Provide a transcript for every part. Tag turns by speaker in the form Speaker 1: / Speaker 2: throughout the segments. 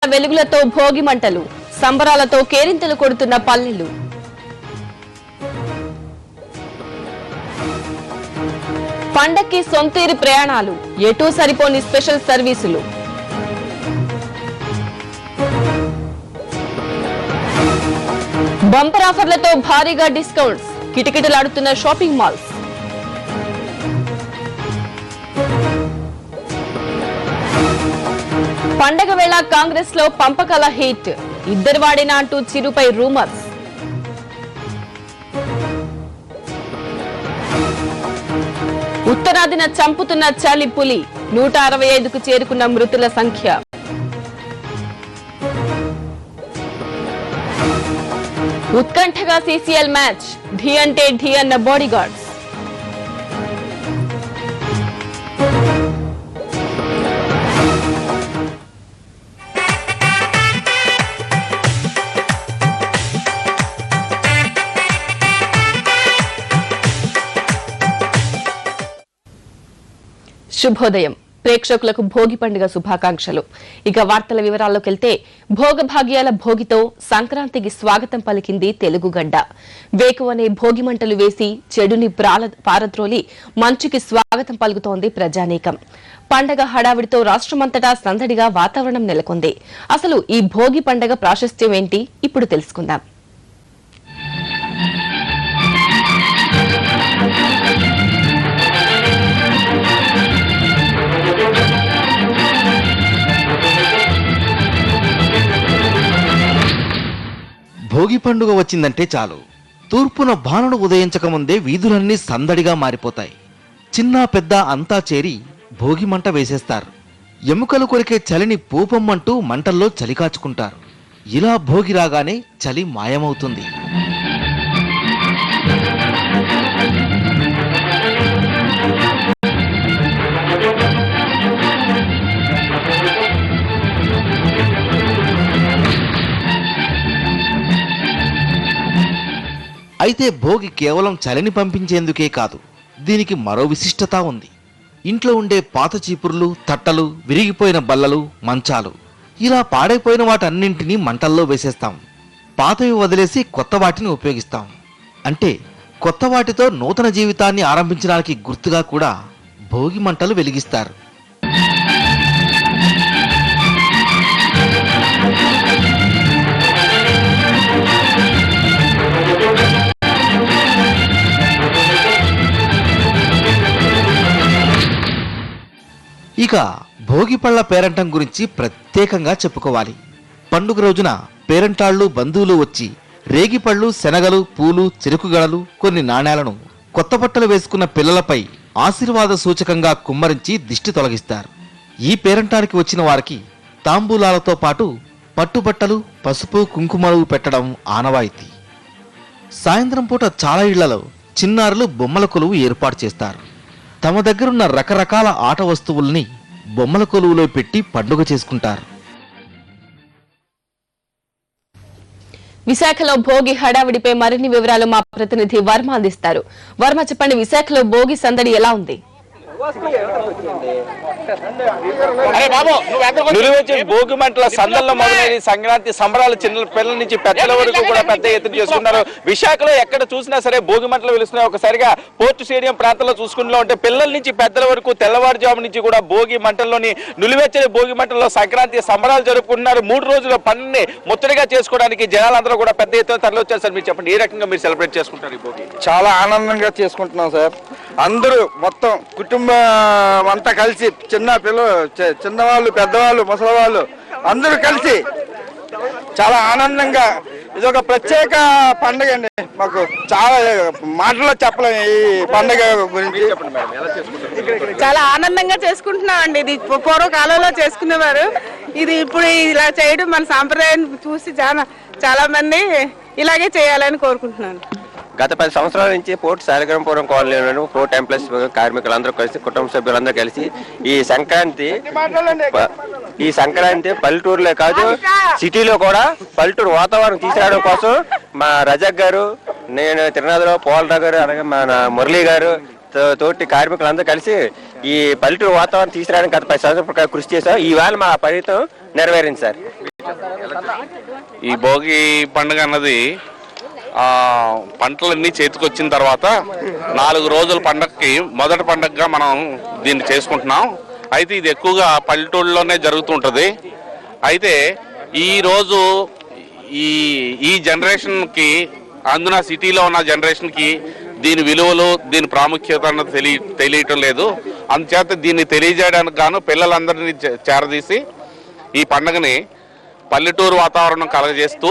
Speaker 1: వెలుగులతో భోగి మంటలు సంబరాలతో కేరింతలు కొడుతున్న పల్లెలు. పండక్కి సొంతూరి ప్రయాణాలు, ఎటూ సరిపోని స్పెషల్ సర్వీసులు. బంపర్ ఆఫర్లతో భారీగా డిస్కౌంట్స్, కిటకిటలాడుతున్న షాపింగ్ మాల్స్. పండగ వేళ కాంగ్రెస్ లో పంపకాల హిట్, ఇద్దరు వాడినా అంటూ చిరుపై రూమర్స్. ఉత్తరాదిన చంపుతున్న చలి పులి, 165కు చేరుకున్న మృతుల సంఖ్య. ఉత్కంఠగా సీసీఎల్ మ్యాచ్, ఢీ అంటే ఢీ అన్న బాడీగార్డ్స్. శుభోదయం. ప్రేక్షకులకు భోగి పండుగ శుభాకాంక్షలు. ఇక వార్తల వివరాల్లోకి వెళ్తే, భోగభాగ్యాల భోగితో సంక్రాంతికి స్వాగతం పలికింది తెలుగుగడ్డ. వేకువనే భోగి మంటలు వేసి చెడుని పారద్రోలి మంచుకి స్వాగతం పలుకుతోంది ప్రజానీకం. పండగ హడావిడితో రాష్ట్రమంతటా సందడిగా వాతావరణం నెలకొంది. అసలు ఈ భోగి పండగ ప్రాశస్త్యం ఏంటి, ఇప్పుడు తెలుసుకుందాం.
Speaker 2: భోగి పండుగ వచ్చిందంటే చాలు, తూర్పున భానుడు ఉదయించకముందే వీధులన్నీ సందడిగా మారిపోతాయి. చిన్న పెద్ద అంతా చేరి భోగి మంట వేసేస్తారు. ఎముకలు కొరికే చలిని పూపమ్మంటూ మంటల్లో చలి కాచుకుంటారు. ఇలా భోగి రాగానే చలి మాయమవుతుంది. అయితే భోగి కేవలం చలిని పంపించేందుకే కాదు, దీనికి మరో విశిష్టత ఉంది. ఇంట్లో ఉండే పాత చీపుర్లు, తట్టలు, విరిగిపోయిన బల్లలు, మంచాలు, ఇలా పాడైపోయిన వాటన్నింటినీ మంటల్లో వేసేస్తాం. పాతవి వదిలేసి కొత్త వాటిని ఉపయోగిస్తాం. అంటే కొత్త వాటితో నూతన జీవితాన్ని ఆరంభించడానికి గుర్తుగా కూడా భోగి మంటలు వెలిగిస్తారు. ఇక భోగి పళ్ల పేరంటం గురించి ప్రత్యేకంగా చెప్పుకోవాలి. పండుగ రోజున పేరంటాళ్లు, బంధువులు వచ్చి రేగిపళ్ళు, శనగలు, పూలు, చెరుకుగడలు, కొన్ని నాణేలను కొత్త బట్టలు వేసుకున్న పిల్లలపై ఆశీర్వాద సూచకంగా కుమ్మరించి దిష్టి తొలగిస్తారు. ఈ పేరంటానికి వచ్చిన వారికి తాంబూలాలతో పాటు పట్టుబట్టలు, పసుపు, కుంకుమలు పెట్టడం ఆనవాయితీ. సాయంత్రం పూట చాలా ఇళ్లలో చిన్నారులు బొమ్మల కొలువు ఏర్పాటు చేస్తారు. తమ దగ్గరున్న రకరకాల ఆట వస్తువుల్ని బొమ్మల కొలువులో పెట్టి పండుగ చేసుకుంటారు.
Speaker 1: విశాఖలో భోగి హడావిడిపై మరిన్ని వివరాలు మా ప్రతినిధి వర్మ అందిస్తారు. వర్మ, చెప్పండి, విశాఖలో భోగి సందడి ఎలా ఉంది?
Speaker 3: భోగి మంటల సందల్లో మొదలైన సంక్రాంతి సంబరాలు చిన్న పిల్లల నుంచి పెద్దల వరకు కూడా పెద్ద ఎత్తున చేసుకున్నారు. విశాఖలో ఎక్కడ చూసినా సరే భోగి మంటలు వెలుస్తున్నాయి. ఒకసారిగా పోర్టు స్టేడియం ప్రాంతంలో చూసుకుంటూ ఉంటే పిల్లల నుంచి పెద్దల వరకు తెల్లవారుజాము నుంచి కూడా భోగి మంటల్లోని నులివెచ్చని భోగి మంటల్లో సంక్రాంతి సంబరాలు జరుపుకుంటున్నారు. 3 రోజుల పండుగని ముత్తడిగా చేసుకోవడానికి జనాలందరూ కూడా పెద్ద ఎత్తున తరలి వచ్చారు. సార్, మీరు చెప్పండి, ఏ రకంగా మీరు సెలబ్రేట్ చేసుకుంటారు ఈ భోగి?
Speaker 4: చాలా ఆనందంగా చేసుకుంటున్నాం సార్. అందరూ మొత్తం కుటుంబం అంతా కలిసి, చిన్నవాళ్ళు, పెద్దవాళ్ళు, ముసలివాళ్ళు అందరూ కలిసి చాలా ఆనందంగా, ఇది ఒక ప్రత్యేక పండుగ అండి. మాకు చాలా మాటల్లో చెప్పలేము ఈ పండుగ గురించి.
Speaker 5: చాలా ఆనందంగా చేసుకుంటున్నాం అండి. ఇది పూర్వకాలంలో చేసుకునేవారు, ఇది ఇప్పుడు ఇలా చేయడం మన సాంప్రదాయం చూసి చాలా మంది ఇలాగే చేయాలని కోరుకుంటున్నాను.
Speaker 6: గత 10 సంవత్సరాల నుంచి పోర్టు శాలిగ్రామపురం కాలనీలోను పోర్ట్ ఎంప్లాయీస్ కార్మికులందరూ కలిసి, కుటుంబ సభ్యులందరూ కలిసి ఈ సంక్రాంతి పల్లెటూరులో కాదు సిటీలో కూడా పల్లెటూరు వాతావరణం తీసుకురావడం కోసం మా రజాక్ గారు, నేను, తిరునాథరావు, పోలరావు గారు, అలాగే మన మురళీ గారు, తోటి కార్మికులందరూ కలిసి ఈ పల్లెటూరు వాతావరణం తీసుకురావడానికి గత 10 సంవత్సరాల కృషి చేశాం. ఈవేళ మా ఫలితం నెరవేరింది సార్.
Speaker 7: ఈ భోగి పండుగ అన్నది పంటలన్నీ చేతికొచ్చిన తర్వాత 4 రోజుల పండగకి మొదటి పండగగా మనం దీన్ని చేసుకుంటున్నాం. అయితే ఇది ఎక్కువగా పల్లెటూళ్ళలోనే జరుగుతుంటుంది. అయితే ఈరోజు ఈ జనరేషన్కి, అందున సిటీలో ఉన్న జనరేషన్కి దీని విలువలు, దీని ప్రాముఖ్యత అన్నది తెలియటం లేదు. అందుచేత దీన్ని తెలియజేయడానికి గాను పిల్లలందరినీ చేరదీసి ఈ పండుగని పల్లెటూరు వాతావరణం కలగజేస్తూ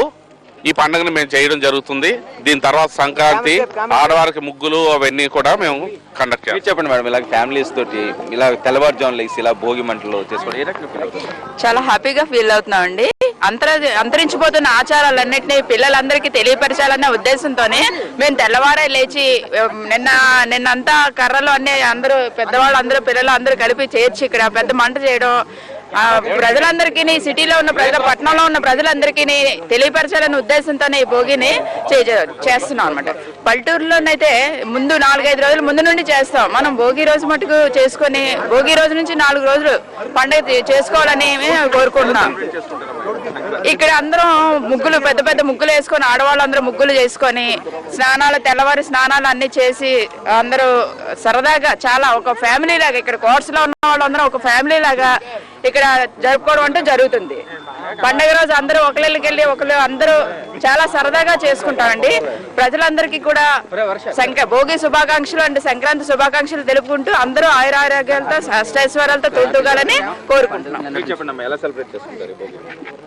Speaker 7: ఈ పండుగను మేము చేయడం జరుగుతుంది. దీని తర్వాత సంక్రాంతి, ఆడవారికి ముగ్గులు అవన్నీ కూడా మేము కండక్ట్ చేస్తాం.
Speaker 3: చెప్పండి మేడం, ఇలా ఫ్యామిలీస్ తోటి ఇలా తెల్లవారుజామున లేసి ఇలా భోగి మంటలు చేసుకోవడం
Speaker 5: చాలా హ్యాపీగా ఫీల్ అవుతున్నామండి. అంతరించిపోతున్న ఆచారాలన్నింటినీ పిల్లలందరికీ తెలియపరచాలనే ఉద్దేశంతోనే మేము తెల్లవారే లేచి నిన్నంతా కర్రలు అన్ని అందరూ పెద్దవాళ్ళు పిల్లలు అందరూ కలిపి చేర్చి ఇక్కడ పెద్ద మంట చేయడం, ప్రజలందరికీ, సిటీలో ఉన్న ప్రజల, పట్టణంలో ఉన్న ప్రజలందరికీ తెలియపరచాలనే ఉద్దేశంతోనే ఈ భోగిని చేస్తున్నాం అనమాట. పల్లెటూరులోనైతే ముందు 4-5 రోజుల ముందు నుండి చేస్తాం. మనం భోగి రోజు మటుకు చేసుకొని భోగి రోజు నుంచి 4 రోజులు పండుగ చేసుకోవాలని కోరుకుంటున్నాం. ఇక్కడ అందరం ముగ్గులు, పెద్ద పెద్ద ముగ్గులు వేసుకొని, ఆడవాళ్ళందరూ ముగ్గులు చేసుకొని తెల్లవారి స్నానాలు అన్ని చేసి అందరూ సరదాగా చాలా ఒక ఫ్యామిలీ లాగా, ఇక్కడ కోర్సులో ఉన్న వాళ్ళందరూ ఒక ఫ్యామిలీ లాగా ఇక్కడ జరుపుకోవడం అంటూ జరుగుతుంది. పండుగ రోజు అందరూ ఒకళ్ళకి వెళ్ళి అందరూ చాలా సరదాగా చేసుకుంటామండి. ప్రజలందరికీ కూడా భోగి శుభాకాంక్షలు అంటే సంక్రాంతి శుభాకాంక్షలు తెలుపుకుంటూ అందరూ ఆయురారోగ్యాలతో అష్టైశ్వర్యాలతో తోడుగాలని కోరుకుంటున్నాం.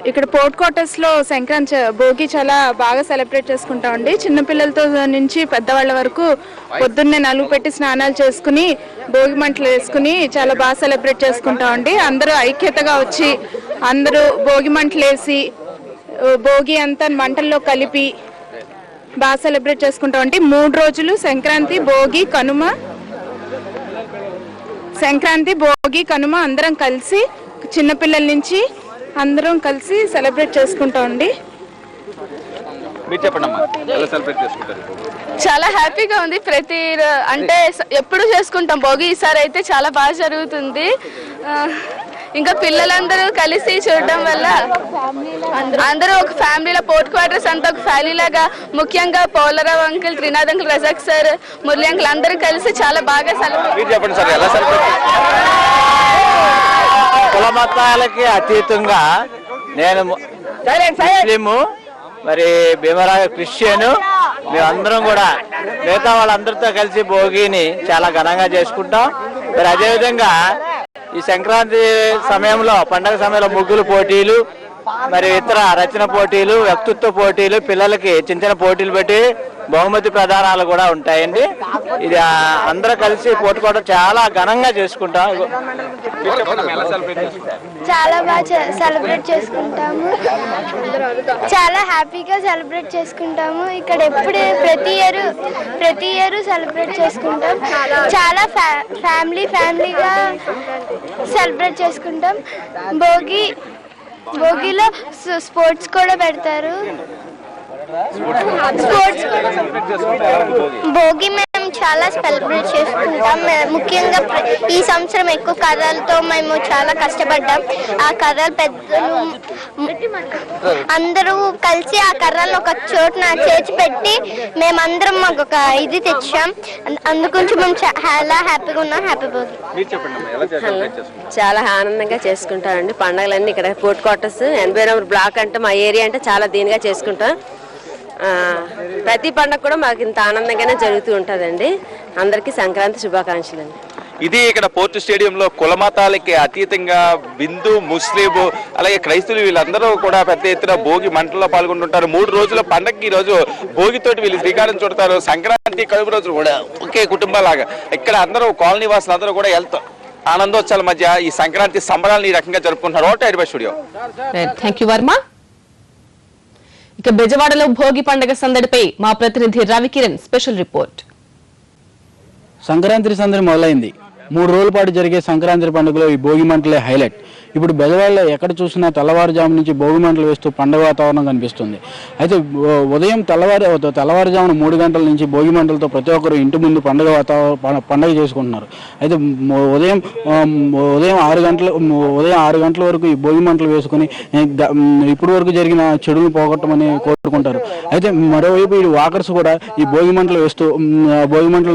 Speaker 8: ఇక్కడ పోర్ట్ క్వార్టర్స్ లో సంక్రాంతి భోగి చాలా బాగా సెలబ్రేట్ చేసుకుంటామండి. చిన్నపిల్లలతో నుంచి పెద్దవాళ్ళ వరకు పొద్దున్నే నలుగు పెట్టి స్నానాలు చేసుకుని భోగి మంటలు వేసుకుని చాలా బాగా సెలబ్రేట్ చేసుకుంటామండి. అందరూ ఐక్యతగా వచ్చి అందరూ భోగి మంటలు వేసి భోగి అంతా మంటల్లో కలిపి బాగా సెలబ్రేట్ చేసుకుంటామండి. 3 రోజులు సంక్రాంతి, భోగి, కనుమ అందరం కలిసి, చిన్నపిల్లల నుంచి అందరం కలిసి సెలబ్రేట్ చేసుకుంటామండి.
Speaker 9: చాలా హ్యాపీగా ఉంది. అంటే ఎప్పుడు చేసుకుంటాం భోగి, ఈసారి అయితే చాలా బాగా జరుగుతుంది. ఇంకా పిల్లలందరూ కలిసి చూడడం వల్ల అందరూ ఒక ఫ్యామిలీలో, పోర్ట్ క్వార్టర్స్ అంతా ఒక ఫ్యామిలీ లాగా, ముఖ్యంగా Polarao uncle, Trinath uncle, Razak sir, Murali uncle అందరూ కలిసి చాలా బాగా
Speaker 6: కుల మతాలకి అతీతంగా నేను ముస్లిము, మరి భీమరావు క్రిస్టియను, మేమందరం కూడా మిగతా వాళ్ళందరితో కలిసి భోగిని చాలా ఘనంగా చేసుకుంటాం. మరి అదేవిధంగా ఈ సంక్రాంతి సమయంలో, పండగ సమయంలో ముగ్గులు పోటీలు, మరి ఇతర రచన పోటీలు, వ్యక్తిత్వ పోటీలు, పిల్లలకి చిన్న పోటీలు పెట్టి బహుమతి ప్రదానాలు కూడా ఉంటాయండి. ఇది అందరూ కలిసి పోటీకోవడం చాలా ఘనంగా చేసుకుంటాం.
Speaker 10: చాలా బాగా సెలబ్రేట్ చేసుకుంటాము, చాలా హ్యాపీగా సెలబ్రేట్ చేసుకుంటాము. ఇక్కడ ఎప్పుడు ప్రతి ఇయర్ సెలబ్రేట్ చేసుకుంటాం. చాలా ఫ్యామిలీగా సెలబ్రేట్ చేసుకుంటాం. భోగిలో స్పోర్ట్స్ కూడా పెడతారు. భోగి మేము చాలా సెలబ్రేట్ చేసుకుంటాం. ముఖ్యంగా ఈ సంవత్సరం ఎక్కువ కర్రలతో మేము చాలా కష్టపడ్డాం. ఆ కర్రలు పెద్దలు అందరూ కలిసి ఆ కర్రలను ఒక చోటున చేర్చి పెట్టి మేమందరం మాకు ఒక ఇది తెచ్చాం. అందుగురించి మేము చాలా హ్యాపీగా ఉన్నాం. హ్యాపీ భోగి.
Speaker 11: చాలా ఆనందంగా చేసుకుంటామండి పండుగలన్నీ. ఇక్కడ పోర్ట్ క్వార్టర్స్ 80 నెంబర్ బ్లాక్ అంటే మా ఏరియా అంటే చాలా దీనిగా చేసుకుంటాం. ప్రతి పండుగ కూడా మాకు ఇంత ఆనందంగానే జరుగుతూ ఉంటుందండి. అందరికీ సంక్రాంతి శుభాకాంక్షలు అండి.
Speaker 3: ఇది ఇక్కడ పోర్టు స్టేడియంలో కులమతాలకి అతీతంగా హిందూ, ముస్లిం, అలాగే క్రైస్తవులు వీళ్ళందరూ కూడా పెద్ద ఎత్తున భోగి మంటల్లో పాల్గొంటుంటారు. 3 రోజుల పండగకి ఈ రోజు భోగితోటి వీళ్ళు శ్రీకారం చుడతారు. సంక్రాంతి, కడుపు రోజు కూడా ఒకే కుటుంబాలాగా ఇక్కడ అందరూ కాలనీ వాసులు అందరూ కూడా వెళ్తారు. ఆనందోత్సవాల మధ్య ఈ సంక్రాంతి సంబరాలను ఈ రకంగా జరుపుకుంటున్నారు. Studio
Speaker 1: thank you Varma. ఇక బెజవాడలో భోగి పండుగ సందడిపై మా ప్రతినిధి రవికిరణ్ స్పెషల్ రిపోర్ట్.
Speaker 12: సంక్రాంతి సందడి మొదలైంది. 3 రోజుల పాటు జరిగే సంక్రాంతి పండుగలో ఈ భోగి మంటలే హైలైట్. ఇప్పుడు బెజవాడలో ఎక్కడ చూసినా తెల్లవారుజాము నుంచి భోగి మంటలు వేస్తూ పండుగ వాతావరణం కనిపిస్తుంది. అయితే ఉదయం తెల్లవారుజామున 3 గంటల నుంచి భోగి మంటలతో ప్రతి ఒక్కరు ఇంటి ముందు పండుగ చేసుకుంటున్నారు. అయితే ఉదయం 6 గంటల వరకు ఈ భోగి మంటలు వేసుకుని ఇప్పటి వరకు జరిగిన చెడును పోగొట్టమని కోరుకుంటారు. అయితే మరోవైపు ఈ వాకర్స్ కూడా ఈ భోగి మంటలు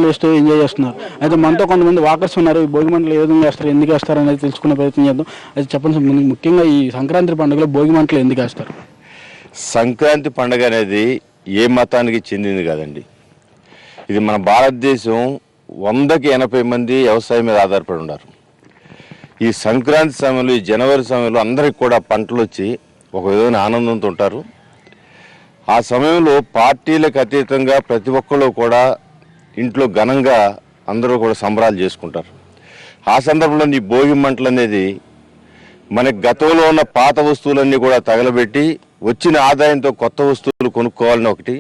Speaker 12: వేస్తూ ఎంజాయ్ చేస్తున్నారు. అయితే మనతో కొంతమంది వాకర్స్ ఉన్నారు. ఈ భోగి మంటలు ఏ విధంగా వేస్తారు, ఎందుకు వేస్తారు అనేది తెలుసుకునే ప్రయత్నం చేద్దాం. అయితే చెప్పండి, ముఖ్యంగా ఈ సంక్రాంతి పండుగలో భోగి మంటలు ఎందుకు వేస్తారు?
Speaker 13: సంక్రాంతి పండుగ అనేది ఏ మతానికి చెందింది కాదండి. ఇది మన భారతదేశం 100కి 80 మంది వ్యవసాయం మీద ఆధారపడి ఉన్నారు. ఈ సంక్రాంతి సమయంలో, ఈ జనవరి సమయంలో అందరికి కూడా పంటలు వచ్చి ఒక విధమైన ఆనందంతో ఉంటారు. ఆ సమయంలో పార్టీలకు అతీతంగా ప్రతి ఒక్కళ్ళు కూడా ఇంట్లో ఘనంగా అందరూ కూడా సంబరాలు చేసుకుంటారు. ఆ సందర్భంలో ఈ భోగి మంటలు అనేది మనకి గతంలో ఉన్న పాత వస్తువులన్నీ కూడా తగలబెట్టి వచ్చిన ఆదాయంతో కొత్త వస్తువులు కొనుక్కోవాలని ఒకటి,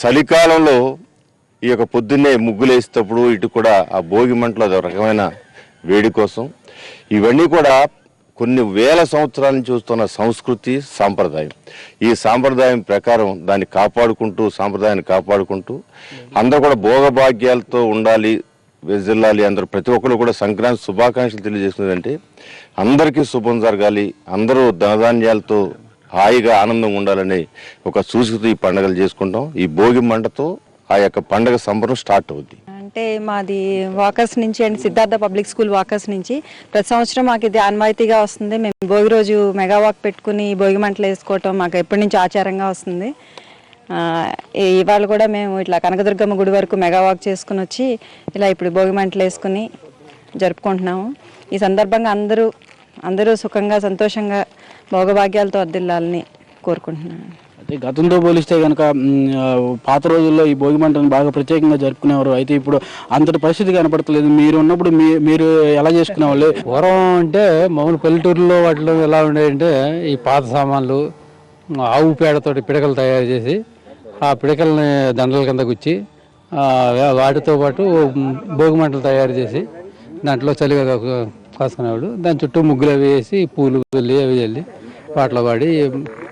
Speaker 13: చలికాలంలో ఈ యొక్క పొద్దున్నే ముగ్గులు వేసేటప్పుడు ఇటు కూడా ఆ భోగి మంటలు అదొక రకమైన వేడి కోసం, ఇవన్నీ కూడా కొన్ని వేల సంవత్సరాల నుంచి చూస్తున్న సంస్కృతి సాంప్రదాయం. ఈ సాంప్రదాయం ప్రకారం దాన్ని సాంప్రదాయాన్ని కాపాడుకుంటూ అందరూ కూడా భోగభాగ్యాలతో ఉండాలి, వెజిల్లాలి. అందరూ ప్రతి ఒక్కరు కూడా సంక్రాంతి శుభాకాంక్షలు తెలియజేస్తున్నదంటే అందరికీ శుభం జరగాలి, అందరూ ధనధాన్యాలతో హాయిగా ఆనందంగా ఉండాలని ఒక సూచిక ఈ పండుగలు చేసుకుంటాం. ఈ భోగి మంటతో ఆ యొక్క పండుగ సంబరం స్టార్ట్ అవుద్ది.
Speaker 14: అంటే మాది వాకర్స్ నుంచి అండి, సిద్ధార్థ పబ్లిక్ స్కూల్ వాకర్స్ నుంచి ప్రతి సంవత్సరం మాకు ఇది ఆనవాయితీగా వస్తుంది. మేము భోగి రోజు మెగా వాక్ పెట్టుకుని భోగి మంటలు వేసుకోవటం మాకు ఎప్పటి నుంచి ఆచారంగా వస్తుంది. ఇవాళ కూడా మేము ఇట్లా కనకదుర్గమ్మ గుడి వరకు మెగా వాక్ చేసుకుని వచ్చి ఇలా ఇప్పుడు భోగి మంటలు వేసుకుని జరుపుకుంటున్నాము. ఈ సందర్భంగా అందరూ సుఖంగా సంతోషంగా భోగభాగ్యాలతో వర్ధిల్లాలని కోరుకుంటున్నాను.
Speaker 12: అయితే గతంతో పోలిస్తే కనుక పాత రోజుల్లో ఈ భోగి మంటను బాగా ప్రత్యేకంగా జరుపుకునేవారు. అయితే ఇప్పుడు అంతటి పరిస్థితి కనపడతలేదు. మీరు ఉన్నప్పుడు మీరు ఎలా చేసుకునేవాళ్ళు?
Speaker 15: పూర్వం అంటే మామూలు పల్లెటూరులో వాటిలో ఎలా ఉండేదంటే ఈ పాత సామాన్లు ఆవు పేడతోటి పిడకలు తయారు చేసి ఆ పిడకల్ని దండల కింద గుచ్చి వాటితో పాటు భోగి మంటలు తయారు చేసి దాంట్లో చలిగా కాసుకునేవాడు. దాని చుట్టూ ముగ్గులు అవి వేసి పూలు వెళ్ళి అవి చల్లి పాటలు పాడి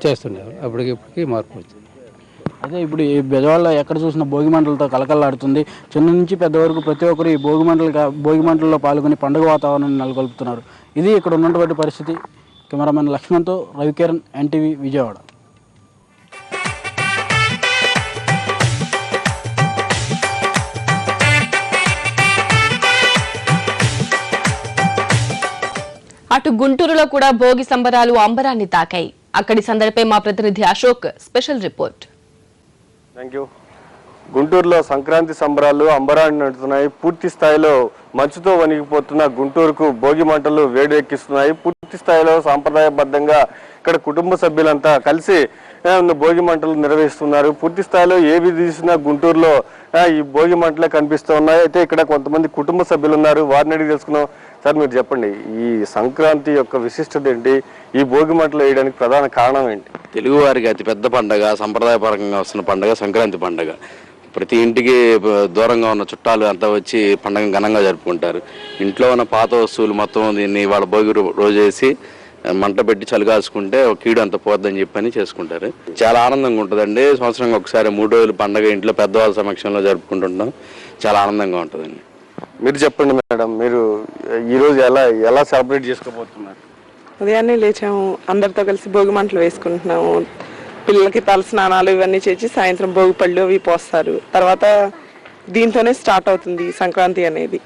Speaker 15: చేస్తుండేవారు. అప్పటికిప్పటికి మార్పు వచ్చింది.
Speaker 12: అదే ఇప్పుడు ఈ బెజవాడలో ఎక్కడ చూసిన భోగి మంటలతో కలకల్లాడుతుంది. చిన్న నుంచి పెద్ద వరకు ప్రతి ఒక్కరు ఈ భోగి మంటల్లో పాల్గొని పండుగ వాతావరణాన్ని నెలకొల్పుతున్నారు. ఇది ఇక్కడ ఉన్నటువంటి పరిస్థితి. కెమెరామెన్ లక్ష్మణ్తో రవికిరణ్, ఎన్టీవీ, విజయవాడ.
Speaker 1: అటు గుంటూరులో కూడా భోగి సంబరాలు అంబరాన్ని తాకాయి. అక్కడి సందడిపై మా ప్రతినిధి Ashok special report.
Speaker 6: Thank you. గుంటూరులో సంక్రాంతి సంబరాలు అంబరాన్ని నడుతున్నాయి. పూర్తి స్థాయిలో మంచుతో వణికిపోతున్న గుంటూరుకు భోగి మంటలు వేడెక్కిస్తున్నాయి. పూర్తి స్థాయిలో సాంప్రదాయబద్ధంగా ఇక్కడ కుటుంబ సభ్యులంతా కలిసి భోగి మంటలు నిర్వహిస్తున్నారు. పూర్తి స్థాయిలో ఏవి తీసినా గుంటూరులో ఈ భోగి మంటలే కనిపిస్తూ ఉన్నాయి. అయితే ఇక్కడ కొంతమంది కుటుంబ సభ్యులు ఉన్నారు, వారిని అడిగి తెలుసుకున్నాం. సార్, మీరు చెప్పండి, ఈ సంక్రాంతి యొక్క విశిష్టత ఏంటి? ఈ భోగి మంటలు వేయడానికి ప్రధాన కారణం ఏంటి?
Speaker 16: తెలుగు వారికి అతిపెద్ద పండుగ, సంప్రదాయపరంగా వస్తున్న పండుగ సంక్రాంతి పండుగ. ప్రతి ఇంటికి దూరంగా ఉన్న చుట్టాలు అంతా వచ్చి పండుగ ఘనంగా జరుపుకుంటారు. ఇంట్లో ఉన్న పాత వస్తువులు మొత్తం దీన్ని వాళ్ళ భోగి రోజు వేసి మంట పెట్టి చలిగాల్చుకుంటే ఒక కీడు అంత పోద్దని చెప్పని చేసుకుంటారు. చాలా ఆనందంగా ఉంటుందండి. సంవత్సరంగా ఒకసారి 3 రోజులు పండుగ ఇంట్లో పెద్దవాళ్ళ సమక్షంలో జరుపుకుంటుంటాం. చాలా ఆనందంగా ఉంటుందండి.
Speaker 6: మీరు చెప్పండి మేడం, మీరు ఈరోజు ఎలా సెలబ్రేట్ చేసుకోబోతున్నారు?
Speaker 5: ఉదయాన్నే లేచాము, అందరితో కలిసి భోగి మంటలు వేసుకుంటున్నాము. పిల్లలకి తల స్నానాలు ఇవన్నీ చేసి సాయంత్రం భోగి పళ్ళు అవి పోస్తారు. తర్వాత దీంతోనే స్టార్ట్ అవుతుంది సంక్రాంతి అనేది.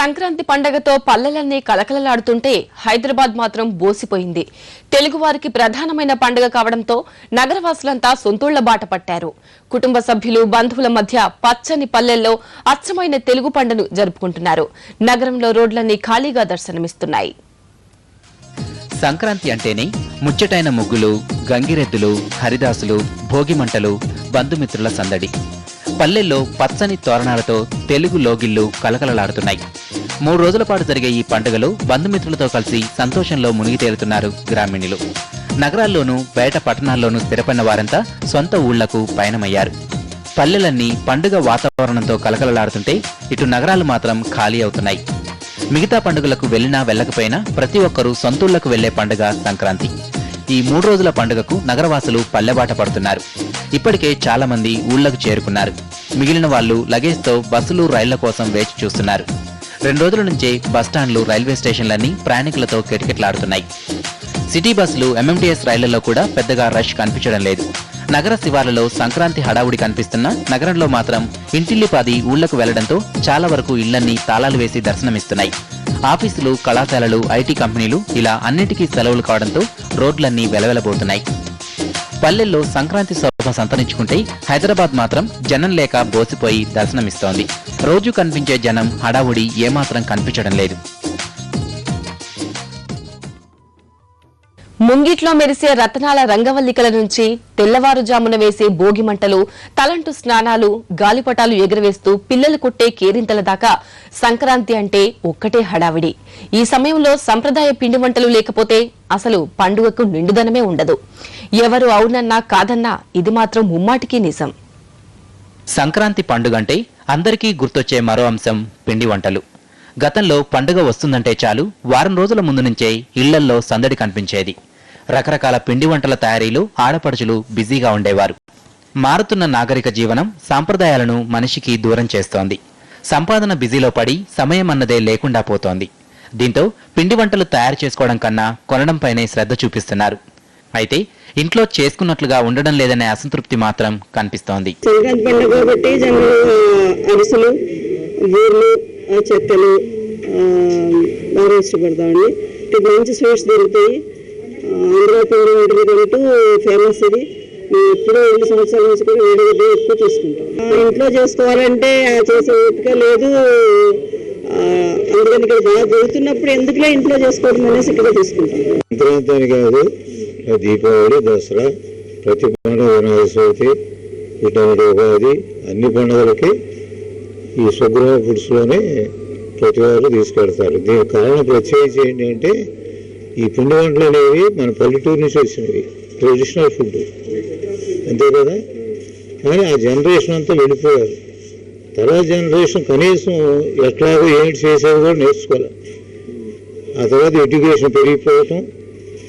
Speaker 1: సంక్రాంతి పండగతో పల్లెలన్నీ కలకలలాడుతుంటే హైదరాబాద్ మాత్రం బోసిపోయింది. తెలుగువారికి ప్రధానమైన పండుగ కావడంతో నగరవాసులంతా సొంతూళ్ల బాట పట్టారు. కుటుంబ సభ్యులు, బంధువుల మధ్య పచ్చని పల్లెల్లో అచ్చమైన తెలుగు పండుగను జరుపుకుంటున్నారు. నగరంలో రోడ్లన్నీ ఖాళీగా దర్శనమిస్తున్నాయి.
Speaker 17: సంక్రాంతి అంటేనే ముచ్చటైన ముగ్గులు, గంగిరెద్దులు, హరిదాసులు, భోగిమంటలు, బంధుమిత్రుల సందడి. పల్లెల్లో పచ్చని తోరణాలతో తెలుగు లోగిళ్లు కలకలలాడుతున్నాయి. 3 రోజుల పాటు జరిగే ఈ పండుగలో బంధుమిత్రులతో కలిసి సంతోషంలో మునిగి తేలుతున్నారు గ్రామీణులు. నగరాల్లోనూ బయట పట్టణాల్లోనూ స్థిరపడిన వారంతా సొంత ఊళ్లకు పయనమయ్యారు. పల్లెలన్నీ పండుగ వాతావరణంతో కలకలలాడుతుంటే ఇటు నగరాలు మాత్రం ఖాళీ అవుతున్నాయి. మిగతా పండుగలకు వెళ్లినా వెళ్లకపోయినా ప్రతి ఒక్కరూ సొంతూళ్లకు వెళ్లే పండుగ సంక్రాంతి. ఈ 3 రోజుల పండుగకు నగరవాసులు పల్లెబాట పడుతున్నారు. ఇప్పటికే చాలా మంది ఊళ్లకు చేరుకున్నారు. మిగిలిన వాళ్లు లగేజ్తో బస్సులు, రైళ్ల కోసం వేచి చూస్తున్నారు. 2 రోజుల నుంచే బస్టాండ్లు, రైల్వే స్టేషన్లన్నీ ప్రయాణికులతో కిటకిటలాడుతున్నాయి. సిటీ బస్సులు, ఎంఎంటీఎస్ రైళ్లలో కూడా పెద్దగా రష్ కనిపించడం లేదు. నగర శివార్లలో సంక్రాంతి హడావుడి కనిపిస్తున్నా నగరంలో మాత్రం ఇంటిల్లిపాది ఊళ్లకు వెళ్లడంతో చాలా వరకు ఇళ్లన్నీ తాళాలు వేసి దర్శనమిస్తున్నాయి. ఆఫీసులు, కళాశాలలు, ఐటీ కంపెనీలు ఇలా అన్నింటికీ సెలవులు కావడంతో రోడ్లన్నీ వెలవెలబోతున్నాయి. పల్లెల్లో సంక్రాంతి శోభ సంతరించుకుంటే హైదరాబాద్ మాత్రం జనం లేక బోసిపోయి దర్శనమిస్తోంది. రోజు కనిపించే జనం హడావుడి ఏమాత్రం కనిపించడం లేదు.
Speaker 1: ముంగిట్లో మెరిసే రతనాల రంగవల్లికల నుంచి తెల్లవారుజామున వేసే భోగిమంటలు, తలంటు స్నానాలు, గాలిపటాలు ఎగురవేస్తూ పిల్లలు కొట్టే కేరింతల దాకా సంక్రాంతి అంటే ఒక్కటే హడావిడి. ఈ సమయంలో సంప్రదాయ పిండి వంటలు లేకపోతే అసలు పండుగకు నిండుదనమే ఉండదు. ఎవరు అవునన్నా కాదన్నా ఇది మాత్రం ముమ్మాటికి నిజం.
Speaker 17: సంక్రాంతి పండుగంటే అందరికీ గుర్తొచ్చే మరో అంశం పిండి వంటలు. గతంలో పండుగ వస్తుందంటే చాలు వారం రోజుల ముందు నుంచే ఇళ్లల్లో సందడి కనిపించేది. రకరకాల పిండి వంటల తయారీలో ఆడపడుచులు బిజీగా ఉండేవారు. మారుతున్న నాగరిక జీవనం సాంప్రదాయాలను మనిషికి దూరం చేస్తోంది. సంపాదన బిజీలో పడి సమయం అన్నదే లేకుండా పోతోంది. దీంతో పిండి వంటలు తయారు చేసుకోవడం కన్నా కొనడంపైనే శ్రద్ధ చూపిస్తున్నారు. అయితే ఇంట్లో చేసుకున్నట్లుగా ఉండడం లేదనే అసంతృప్తి మాత్రం కనిపిస్తోంది.
Speaker 18: సంక్రాంతి పండుగ కాబట్టి అరిసెలు, బూర్లు, చెక్కలు బాగా ఇష్టపడతామండి. మంచి స్వీట్స్ దొరుకుతాయి. ఆంధ్ర పిండి వంటలు అంటూ ఫేమస్. ఇది మేము ఎప్పుడూ 2 సంవత్సరాల నుంచి కూడా వేడిగా ఎక్కువ తీసుకుంటాం. ఇంట్లో చేసుకోవాలంటే చేసే ఓపిక లేదు. అందుకని ఇక్కడ బాగా జరుగుతున్నప్పుడు ఎందుకులే ఇంట్లో చేసుకోవడం అనేసి ఇక్కడ తీసుకుంటాం.
Speaker 19: సంక్రాంతి కాదు, దీపావళి, దసరా, ప్రతి పండుగ, వినాయక చవితి, ఇటువంటి ఉగాది, అన్ని పండుగలకి ఈ స్వగృహ ఫుడ్స్లోనే ప్రతి వారు తీసుకెడతారు. దీనికి కారణం ప్రత్యేకించి ఏంటంటే ఈ పిండి వంటలు అనేవి మన పల్లెటూరు నుంచి వచ్చినవి, ట్రెడిషనల్ ఫుడ్ అంతే కదా. కానీ ఆ జనరేషన్ అంతా వెళ్ళిపోయారు. తర్వాత జనరేషన్ కనీసం ఎట్లాగో ఏంటి చేసేది కూడా నేర్చుకోవాలి. ఆ తర్వాత ఎడ్యుకేషన్ పెరిగిపోవటం,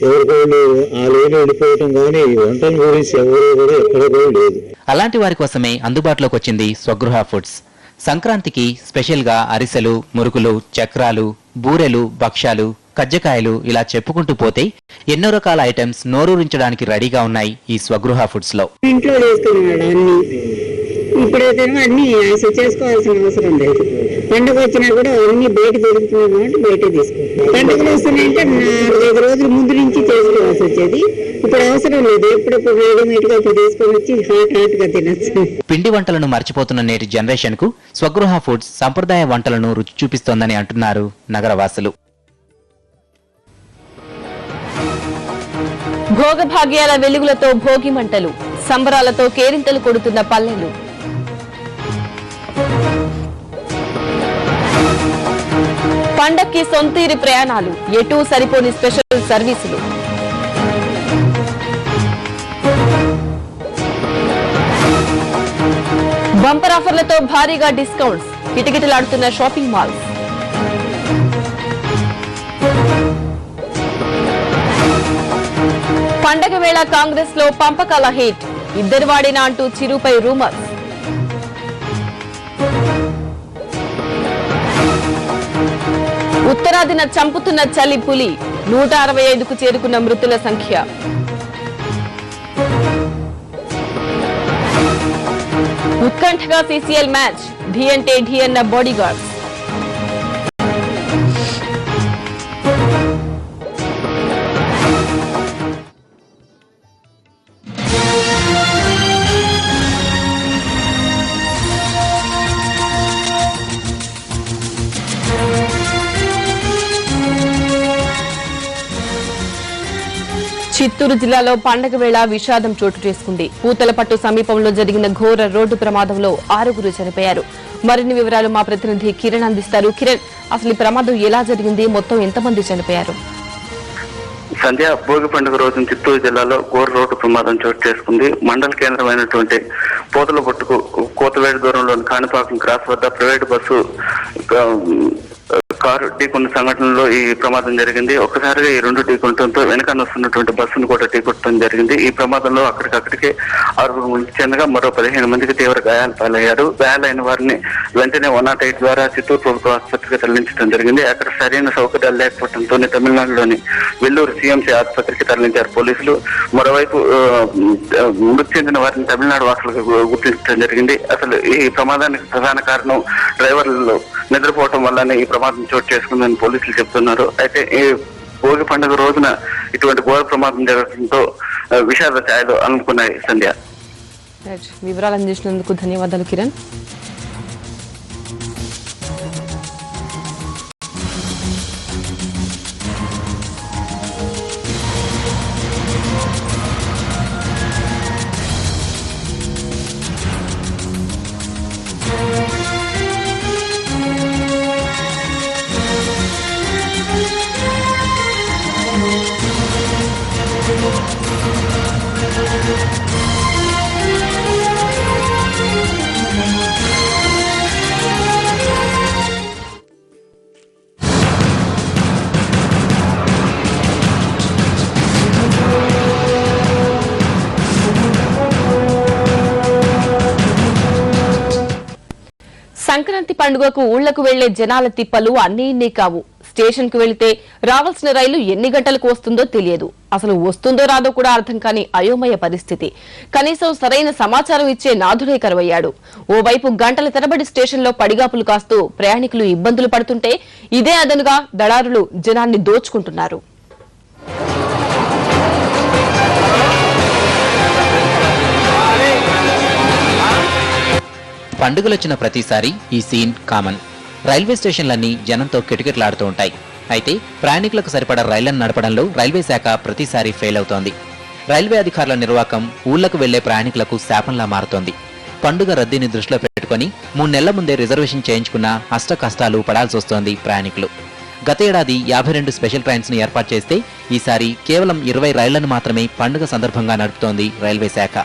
Speaker 19: ఎవరికోళ్ళు ఆ లేని వెళ్ళిపోవటం, కానీ ఈ వంటల గురించి ఎవరు కూడా ఎక్కడ కూడా లేదు.
Speaker 17: అలాంటి వారి కోసమే అందుబాటులోకి వచ్చింది స్వగృహ ఫుడ్స్. సంక్రాంతికి స్పెషల్గా అరిసెలు, మురుకులు, చక్రాలు, బూరెలు, భక్ష్యాలు, కజ్జకాయలు ఇలా చెప్పుకుంటూ పోతే ఎన్నో రకాల ఐటమ్స్ నోరూరించడానికి రెడీగా ఉన్నాయి ఈ స్వగృహ ఫుడ్స్ లో.
Speaker 18: ఇంట్లో చేసుకున్నాడు అన్ని. ఇప్పుడైతే అన్ని అసలు చేసుకోవాల్సిన అవసరం లేదు. పండుగ వచ్చినా కూడా అన్ని బయట దొరుకుతున్నాయి కాబట్టి బయటే తీసుకుంటాం. పండుగలు వస్తున్నాయంటే 4-5 రోజుల ముందు నుంచి చేసుకోవాల్సి వచ్చేది. ఇప్పుడు అవసరం లేదు. ఎప్పుడప్పుడు రెడీమేడ్ గా ఇప్పుడు తీసుకొని వచ్చి హాట్ గా తినచ్చు.
Speaker 17: పిండి వంటలను మర్చిపోతున్న నేటి జనరేషన్ కు స్వగృహ ఫుడ్స్ సంప్రదాయ వంటలను రుచి చూపిస్తోందని అంటున్నారు నగరవాసులు.
Speaker 1: భోగభాగ్యాల వెలుగులతో భోగి మంటలు, సంబరాలతో కేరింతలు కొడుతున్న పల్లెలు. పండక్కి సొంతీరి ప్రయాణాలు, ఎటూ సరిపోని స్పెషల్ సర్వీసులు. బంపర్ ఆఫర్లతో భారీగా డిస్కౌంట్స్, కిటకిటలాడుతున్న షాపింగ్ మాల్స్. పండగ వేళ కాంగ్రెస్ లో పంపకాల హిట్, ఇద్దరు వాడినా అంటూ చిరుపై రూమర్స్. ఉత్తరాదిన చంపుతున్న చలి పులి, 165కు చేరుకున్న మృతుల సంఖ్య. ఉత్కంఠగా సీసీఎల్ మ్యాచ్, ఢీ అంటే ఢీ అన్న బాడీగార్డ్స్. చిత్తూరు జిల్లాలో పండగ వేళ విషాదం చోటు చేసుకుంది. పూతలపట్టు సమీపంలో జరిగిన ఘోర రోడ్డు ప్రమాదంలో 6గురు చనిపోయారు. మరిన్ని వివరాలు మా ప్రతినిధి కిరణ్ అందిస్తారు. కిరణ్, అసలు ఈ ప్రమాదం ఎలా జరిగింది? మొత్తం ఎంతమంది చనిపోయారు?
Speaker 20: సంధ్య, భోగి పండుగ రోజున చిత్తూరు జిల్లాలో ఘోర రోడ్డు ప్రమాదం చోటు చేసుకుంది. మండల కేంద్రమైనటువంటి పూతలపట్టుకు కోతవేడి దూరంలోని కాణిపాకం క్రాస్ వద్ద ప్రైవేటు బస్సు కారు ఢీకొన్న సంఘటనలో ఈ ప్రమాదం జరిగింది. ఒక్కసారిగా ఈ రెండు ఢీకొనడంతో వెనకాల వస్తున్నటువంటి బస్సును కూడా ఢీకొట్టడం జరిగింది. ఈ ప్రమాదంలో అక్కడికక్కడికే 6గురు మృతి చెందగా మరో 15 మందికి తీవ్ర గాయాలు పాలయ్యారు. గాయాలైన వారిని వెంటనే 108 ద్వారా చిత్తూరు ప్రభుత్వ ఆసుపత్రికి తరలించడం జరిగింది. అక్కడ సరైన సౌకర్యాలు లేకపోవడంతో తమిళనాడులోని వెల్లూరు సిఎంసి ఆసుపత్రికి తరలించారు పోలీసులు. మరోవైపు మృతి చెందిన వారిని తమిళనాడు వాసులకు గుర్తించడం జరిగింది. అసలు ఈ ప్రమాదానికి ప్రధాన కారణం డ్రైవర్లు నిద్రపోవటం వల్లనే ఈ ప్రమాదం చోటు చేసుకుందని పోలీసులు చెబుతున్నారు. అయితే ఈ భోగి పండుగ రోజున ఇటువంటి ఘోర ప్రమాదం జరగడంతో విషాద ఛాయలు అనుకున్నాయి. సంధ్య,
Speaker 1: వివరాలు అందించినందుకు ధన్యవాదాలు కిరణ్. సంక్రాంతి పండుగకు ఊళ్లకు వెళ్లే జనాల తిప్పలు అన్నీ ఇన్ని కావు. స్టేషన్ కు వెళితే రావాల్సిన రైలు ఎన్ని గంటలకు వస్తుందో తెలియదు. అసలు వస్తుందో రాదో కూడా అర్థం కాని అయోమయ పరిస్థితి. కనీసం సరైన సమాచారం ఇచ్చే నాథుడే కరువయ్యాడు. ఓవైపు గంటల తరబడి స్టేషన్లో పడిగాపులు కాస్తూ ప్రయాణికులు ఇబ్బందులు పడుతుంటే, ఇదే అదనుగా దళారులు జనాన్ని దోచుకుంటున్నారు.
Speaker 17: పండుగలొచ్చిన ప్రతిసారి ఈ సీన్ కామన్. రైల్వే స్టేషన్లన్నీ జనంతో కిటకిటలాడుతూ ఉంటాయి. అయితే ప్రయాణికులకు సరిపడా రైళ్లను నడపడంలో రైల్వే శాఖ ప్రతిసారి ఫెయిల్ అవుతోంది. రైల్వే అధికారుల నిర్వాకం ఊళ్లకు వెళ్లే ప్రయాణికులకు శాపంలా మారుతోంది. పండుగ రద్దీని దృష్టిలో పెట్టుకుని 3 నెలల ముందే రిజర్వేషన్ చేయించుకున్న అష్ట కష్టాలు పడాల్సి వస్తోంది ప్రయాణికులు. గత ఏడాది 52 స్పెషల్ ట్రైన్స్ ని ఏర్పాటు చేస్తే ఈసారి కేవలం 20 రైళ్లను మాత్రమే పండుగ సందర్భంగా నడుపుతోంది రైల్వే శాఖ.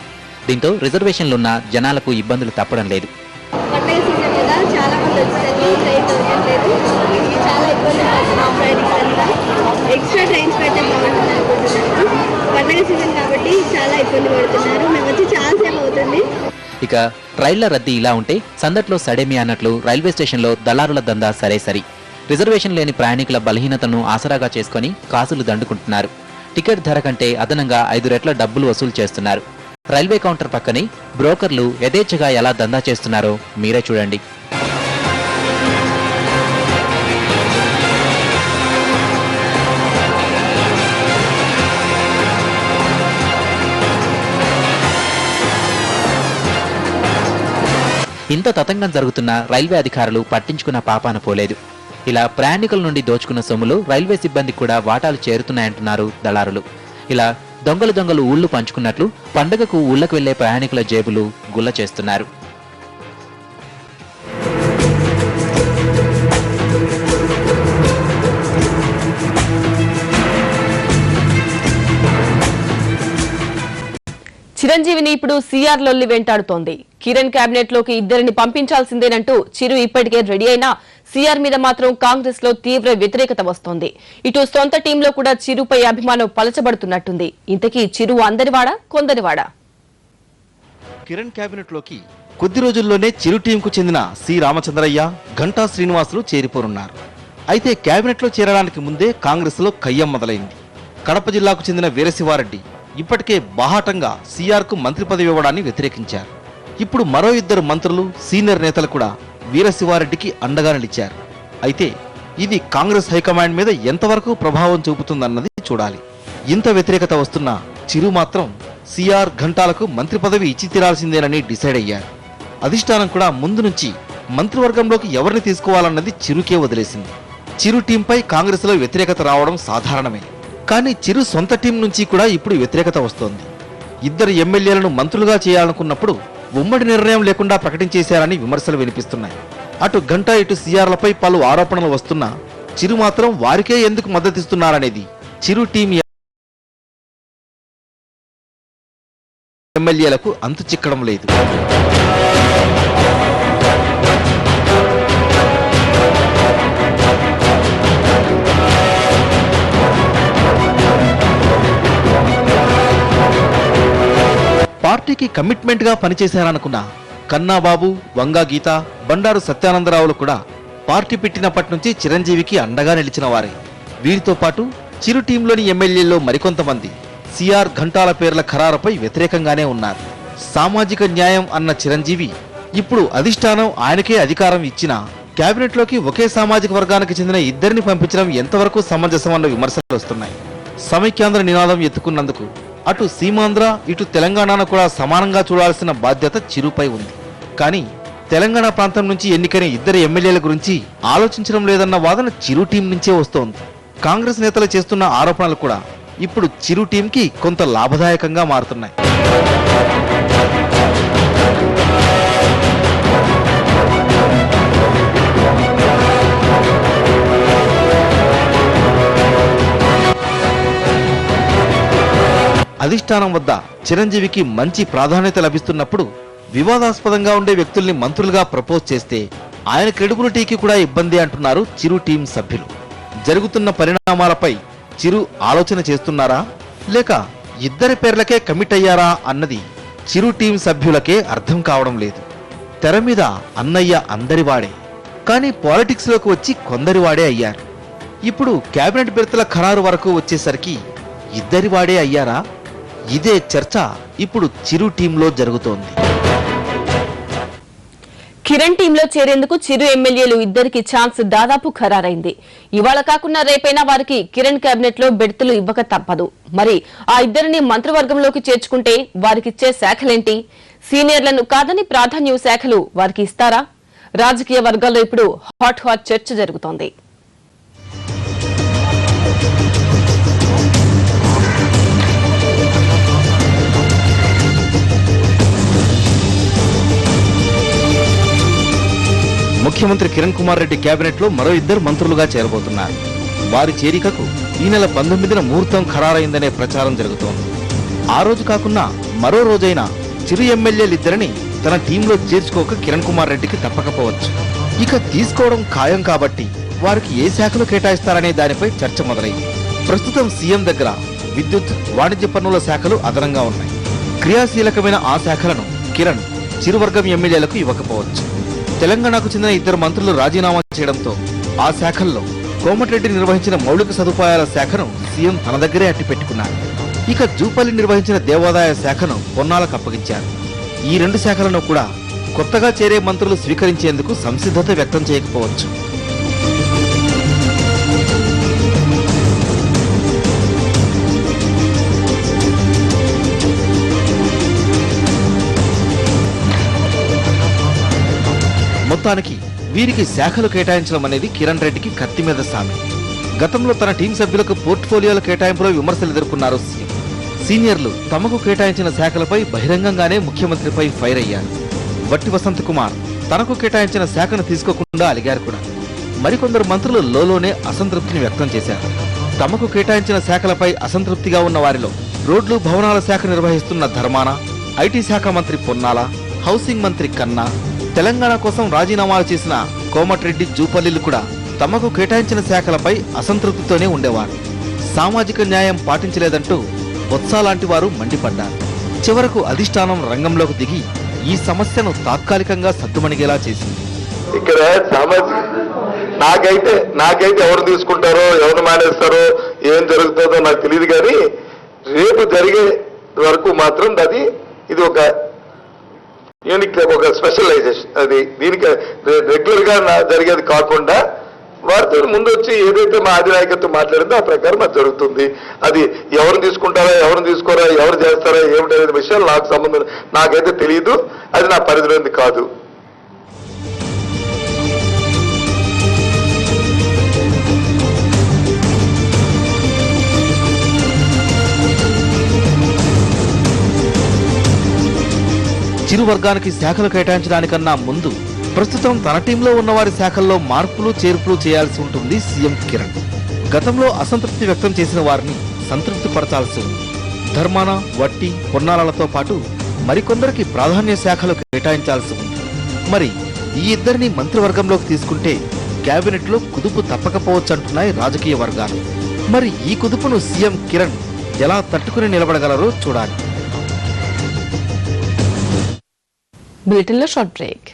Speaker 17: దీంతో రిజర్వేషన్లున్న జనాలకు ఇబ్బందులు తప్పడం లేదు.
Speaker 21: పండుగ సీజన్ కదా, చాలా మంది వచ్చారు. ట్రైన్ దొరకట్లేదు, చాలా ఇబ్బంది పడుతున్నాం ప్రయాణికులంతా. ఎక్స్ట్రా ట్రైన్స్ పెడితే బాగుంటుంది అనుకుంటున్నాను. పండుగ సీజన్ కాబట్టి చాలా ఇబ్బంది పడుతున్నారు. మేము వచ్చి చాలా సేపు అవుతుంది.
Speaker 17: ఇక రైళ్ల రద్దీ ఇలా ఉంటే సందట్లో సడేమి అన్నట్లు రైల్వే స్టేషన్లో దళారుల దందా సరే. రిజర్వేషన్ లేని ప్రయాణికుల బలహీనతను ఆసరాగా చేసుకుని కాసులు దండుకుంటున్నారు. టికెట్ ధర కంటే అదనంగా 5 రెట్ల డబ్బులు వసూలు చేస్తున్నారు. రైల్వే కౌంటర్ పక్కనే బ్రోకర్లు యథేచ్ఛగా ఎలా దందా చేస్తున్నారో మీరే చూడండి. ఇంత తతంగం జరుగుతున్న రైల్వే అధికారులు పట్టించుకున్న పాపాన పోలేదు. ఇలా ప్రయాణికుల నుండి దోచుకున్న సొమ్ములు రైల్వే సిబ్బంది కూడా వాటాలు చేరుతున్నాయంటున్నారు దళారులు. ఇలా దొంగలు ఊళ్లు పంచుకున్నట్లు పండుగకు ఊళ్లకు వెళ్లే ప్రయాణికుల జేబులు గుల్ల చేస్తున్నారు.
Speaker 1: చిరంజీవిని ఇప్పుడు సీఆర్ లొల్లి వెంటాడుతోంది. కిరణ్ కేబినెట్ లోకి 2 పంపించాల్సిందేనంటూ చిరు ఇప్పటికే రెడీ అయినా సీఆర్ మీద మాత్రం కాంగ్రెస్ లో తీవ్ర వ్యతిరేకత వస్తోంది. ఇటు సొంత టీంలో కూడా చిరుపై అభిమానం పలచబడుతున్నట్టుంది. ఇంతకీ చిరు అందరివాడా కొందరివాడా?
Speaker 2: కిరణ్ కేబినెట్ లోకి కొద్ది రోజుల్లోనే చిరు టీంకు చెందిన సి రామచంద్రయ్య, గంటా శ్రీనివాసులు చేరిపోనున్నారు. అయితే కేబినెట్ లో చేరడానికి ముందే కాంగ్రెస్ లో కయ్యం మొదలైంది. కడప జిల్లాకు చెందిన వీరశివారెడ్డి ఇప్పటికే బాహాటంగా సీఆర్ కు మంత్రి పదవి ఇవ్వడాన్ని వ్యతిరేకించారు. ఇప్పుడు మరో 2 మంత్రులు, సీనియర్ నేతలు కూడా వీరశివారెడ్డికి అండగా నిలిచారు. అయితే ఇది కాంగ్రెస్ హైకమాండ్ మీద ఎంతవరకు ప్రభావం చూపుతుందన్నది చూడాలి. ఇంత వ్యతిరేకత వస్తున్నా చిరు మాత్రం సీఆర్, ఘంటాలకు మంత్రి పదవి ఇచ్చి తీరాల్సిందేనని డిసైడ్ అయ్యారు. అధిష్టానం కూడా ముందు నుంచి మంత్రివర్గంలోకి ఎవరిని తీసుకోవాలన్నది చిరుకే వదిలేసింది. చిరు టీంపై కాంగ్రెస్ లో వ్యతిరేకత రావడం సాధారణమే. కానీ చిరు సొంత టీం నుంచి కూడా ఇప్పుడు వ్యతిరేకత వస్తోంది. ఇద్దరు ఎమ్మెల్యేలను మంత్రులుగా చేయాలనుకున్నప్పుడు ఉమ్మడి నిర్ణయం లేకుండా ప్రకటించేశారని విమర్శలు వినిపిస్తున్నాయి. అటు గంటా ఇటు సీఆర్లపై పలు ఆరోపణలు వస్తున్నా చిరు మాత్రం వారికే ఎందుకు మద్దతిస్తున్నారనేది చిరు టీం ఎమ్మెల్యేలకు అంతు చిక్కడం లేదు. పార్టీకి కమిట్మెంట్ గా పనిచేశారనుకున్న కన్నాబాబు, వంగా గీత, బండారు సత్యానందరావులు కూడా పార్టీ పెట్టినప్పటి నుంచి చిరంజీవికి అండగా నిలిచిన వారే. వీరితో పాటు చిరు టీంలోని ఎమ్మెల్యేల్లో మరికొంతమంది సిఆర్, ఘంటాల పేర్ల ఖరారుపై వ్యతిరేకంగానే ఉన్నారు. సామాజిక న్యాయం అన్న చిరంజీవి ఇప్పుడు అధిష్టానం ఆయనకే అధికారం ఇచ్చినా కేబినెట్లోకి ఒకే సామాజిక వర్గానికి చెందిన ఇద్దరిని పంపించడం ఎంతవరకు సమంజసమన్న విమర్శలు వస్తున్నాయి. సమైక్యాంధ్ర నినాదం ఎత్తుకున్నందుకు అటు సీమాంధ్ర ఇటు తెలంగాణను కూడా సమానంగా చూడాల్సిన బాధ్యత చిరుపై ఉంది. కానీ తెలంగాణ ప్రాంతం నుంచి ఎన్నికైన ఇద్దరు ఎమ్మెల్యేల గురించి ఆలోచించడం లేదన్న వాదన చిరు టీం నుంచే వస్తోంది. కాంగ్రెస్ నేతలు చేస్తున్న ఆరోపణలు కూడా ఇప్పుడు చిరు టీంకి కొంత లాభదాయకంగా మారుతున్నాయి. అధిష్టానం వద్ద చిరంజీవికి మంచి ప్రాధాన్యత లభిస్తున్నప్పుడు వివాదాస్పదంగా ఉండే వ్యక్తుల్ని మంత్రులుగా ప్రపోజ్ చేస్తే ఆయన క్రెడిబిలిటీకి కూడా ఇబ్బంది అంటున్నారు చిరు టీం సభ్యులు. జరుగుతున్న పరిణామాలపై చిరు ఆలోచన చేస్తున్నారా లేక ఇద్దరి పేర్లకే కమిట్ అయ్యారా అన్నది చిరు టీం సభ్యులకే అర్థం కావడం లేదు. తెర మీద అన్నయ్య అందరివాడే, కానీ పాలిటిక్స్ లోకి వచ్చి కొందరివాడే అయ్యారు. ఇప్పుడు కేబినెట్ బెర్తల ఖరారు వరకు వచ్చేసరికి ఇద్దరివాడే అయ్యారా? ఇదే చర్చ ఇప్పుడు చిరు టీంలో జరుగుతోంది.
Speaker 1: కిరణ్ టీంలో చేరేందుకు చిరు ఎమ్మెల్యేలు ఇద్దరికి ఛాన్స్ దాదాపు ఖరారైంది. ఇవాళ కాకుండా రేపైనా వారికి కిరణ్ కేబినెట్ లో బెర్తులు ఇవ్వక తప్పదు. మరి ఆ ఇద్దరిని మంత్రివర్గంలోకి చేర్చుకుంటే వారికిచ్చే శాఖలేంటి? సీనియర్లను కాదని ప్రాధాన్య శాఖలు వారికి ఇస్తారా? రాజకీయ వర్గాల్లో ఇప్పుడు హాట్ చర్చ జరుగుతోంది.
Speaker 2: ముఖ్యమంత్రి కిరణ్ కుమార్ రెడ్డి కేబినెట్ లో మరో ఇద్దరు మంత్రులుగా చేరబోతున్నారు. వారి చేరికకు ఈ నెల 19న ముహూర్తం ఖరారైందనే ప్రచారం జరుగుతోంది. ఆ రోజు కాకుండా మరో రోజైనా చిరు ఎమ్మెల్యేలిద్దరిని తన టీంలో చేర్చుకోక కిరణ్ కుమార్ రెడ్డికి తప్పకపోవచ్చు. ఇక తీసుకోవడం ఖాయం కాబట్టి వారికి ఏ శాఖలు కేటాయిస్తారనే దానిపై చర్చ మొదలైంది. ప్రస్తుతం సీఎం దగ్గర విద్యుత్, వాణిజ్య పన్నుల శాఖలు అదనంగా ఉన్నాయి. క్రియాశీలకమైన ఆ శాఖలను కిరణ్ చిరువర్గం ఎమ్మెల్యేలకు ఇవ్వకపోవచ్చు. తెలంగాణకు చెందిన ఇద్దరు మంత్రులు రాజీనామా చేయడంతో ఆ శాఖల్లో కోమటిరెడ్డి నిర్వహించిన మౌలిక సదుపాయాల శాఖను సీఎం తన దగ్గరే అట్టిపెట్టుకున్నారు. ఇక జూపల్లి నిర్వహించిన దేవాదాయ శాఖను పొన్నాలకు అప్పగించారు. ఈ రెండు శాఖలను కూడా కొత్తగా చేరే మంత్రులు స్వీకరించేందుకు సంసిద్ధత వ్యక్తం చేయకపోవచ్చు. మొత్తానికి వీరికి శాఖలు కేటాయించడం అనేది కిరణ్ రెడ్డికి కత్తి మీద సామి. గతంలో తన టీం సభ్యులకు పోర్ట్ఫోలియోల కేటాయింపులో విమర్శలు ఎదుర్కొన్నారు సీఎం. సీనియర్లు తమకు కేటాయించిన శాఖలపై బహిరంగంగానే ముఖ్యమంత్రిపై ఫైర్ అయ్యారు. వట్టి వసంత్ కుమార్ తనకు కేటాయించిన శాఖను తీసుకోకుండా అలిగారు కూడా. మరికొందరు మంత్రులు లోలోనే అసంతృప్తిని వ్యక్తం చేశారు. తమకు కేటాయించిన శాఖలపై అసంతృప్తిగా ఉన్న వారిలో రోడ్లు, భవనాల శాఖ నిర్వహిస్తున్న ధర్మాన, ఐటీ శాఖ మంత్రి పొన్నాల, హౌసింగ్ మంత్రి కన్నా, తెలంగాణ కోసం రాజీనామాలు చేసిన కోమటిరెడ్డి, జూపల్లిలు కూడా తమకు కేటాయించిన శాఖలపై అసంతృప్తితోనే ఉండేవారు. సామాజిక న్యాయం పాటించలేదంటూ బొత్స లాంటి వారు మండిపడ్డారు. చివరకు అధిష్టానం రంగంలోకి దిగి ఈ సమస్యను తాత్కాలికంగా సద్దుమణిగేలా చేసింది.
Speaker 4: ఇక్కడ నాకైతే ఎవరు తీసుకుంటారో, ఎవరు మానేస్తారో, ఏం జరుగుతుందో నాకు తెలియదు. కానీ రేపు జరిగే వరకు మాత్రం ఇది ఒక యూనిక్, ఒక స్పెషలైజేషన్. అది దీనికి రెగ్యులర్ గా జరిగేది కాకుండా వారితో ముందు వచ్చి ఏదైతే మా అధినాయకత్వం మాట్లాడిందో ఆ ప్రకారం అది జరుగుతుంది. అది ఎవరు తీసుకుంటారా, ఎవరు తీసుకోరా, ఎవరు చేస్తారా ఏమిటనే విషయాలు నాకు సంబంధం, నాకైతే తెలియదు. అది నా పరిధిలోది కాదు.
Speaker 2: ఇరు వర్గానికి శాఖలు కేటాయించడానికన్నా ముందు ప్రస్తుతం తన టీంలో ఉన్నవారి శాఖల్లో మార్పులు చేర్పులు చేయాల్సి ఉంటుంది సీఎం కిరణ్. గతంలో అసంతృప్తి వ్యక్తం చేసిన వారిని సంతృప్తి పరచాల్సి ఉంది. ధర్మాన, వట్టి, పొన్నాలతో పాటు మరికొందరికి ప్రాధాన్య శాఖలు కేటాయించాల్సి ఉంది. మరి ఈ ఇద్దరిని మంత్రివర్గంలోకి తీసుకుంటే కేబినెట్లో కుదుపు తప్పకపోవచ్చంటున్నాయి రాజకీయ వర్గాలు. మరి ఈ కుదుపును సీఎం కిరణ్ ఎలా తట్టుకుని నిలబడగలరో చూడాలి.
Speaker 1: బులెటిన్లో short break.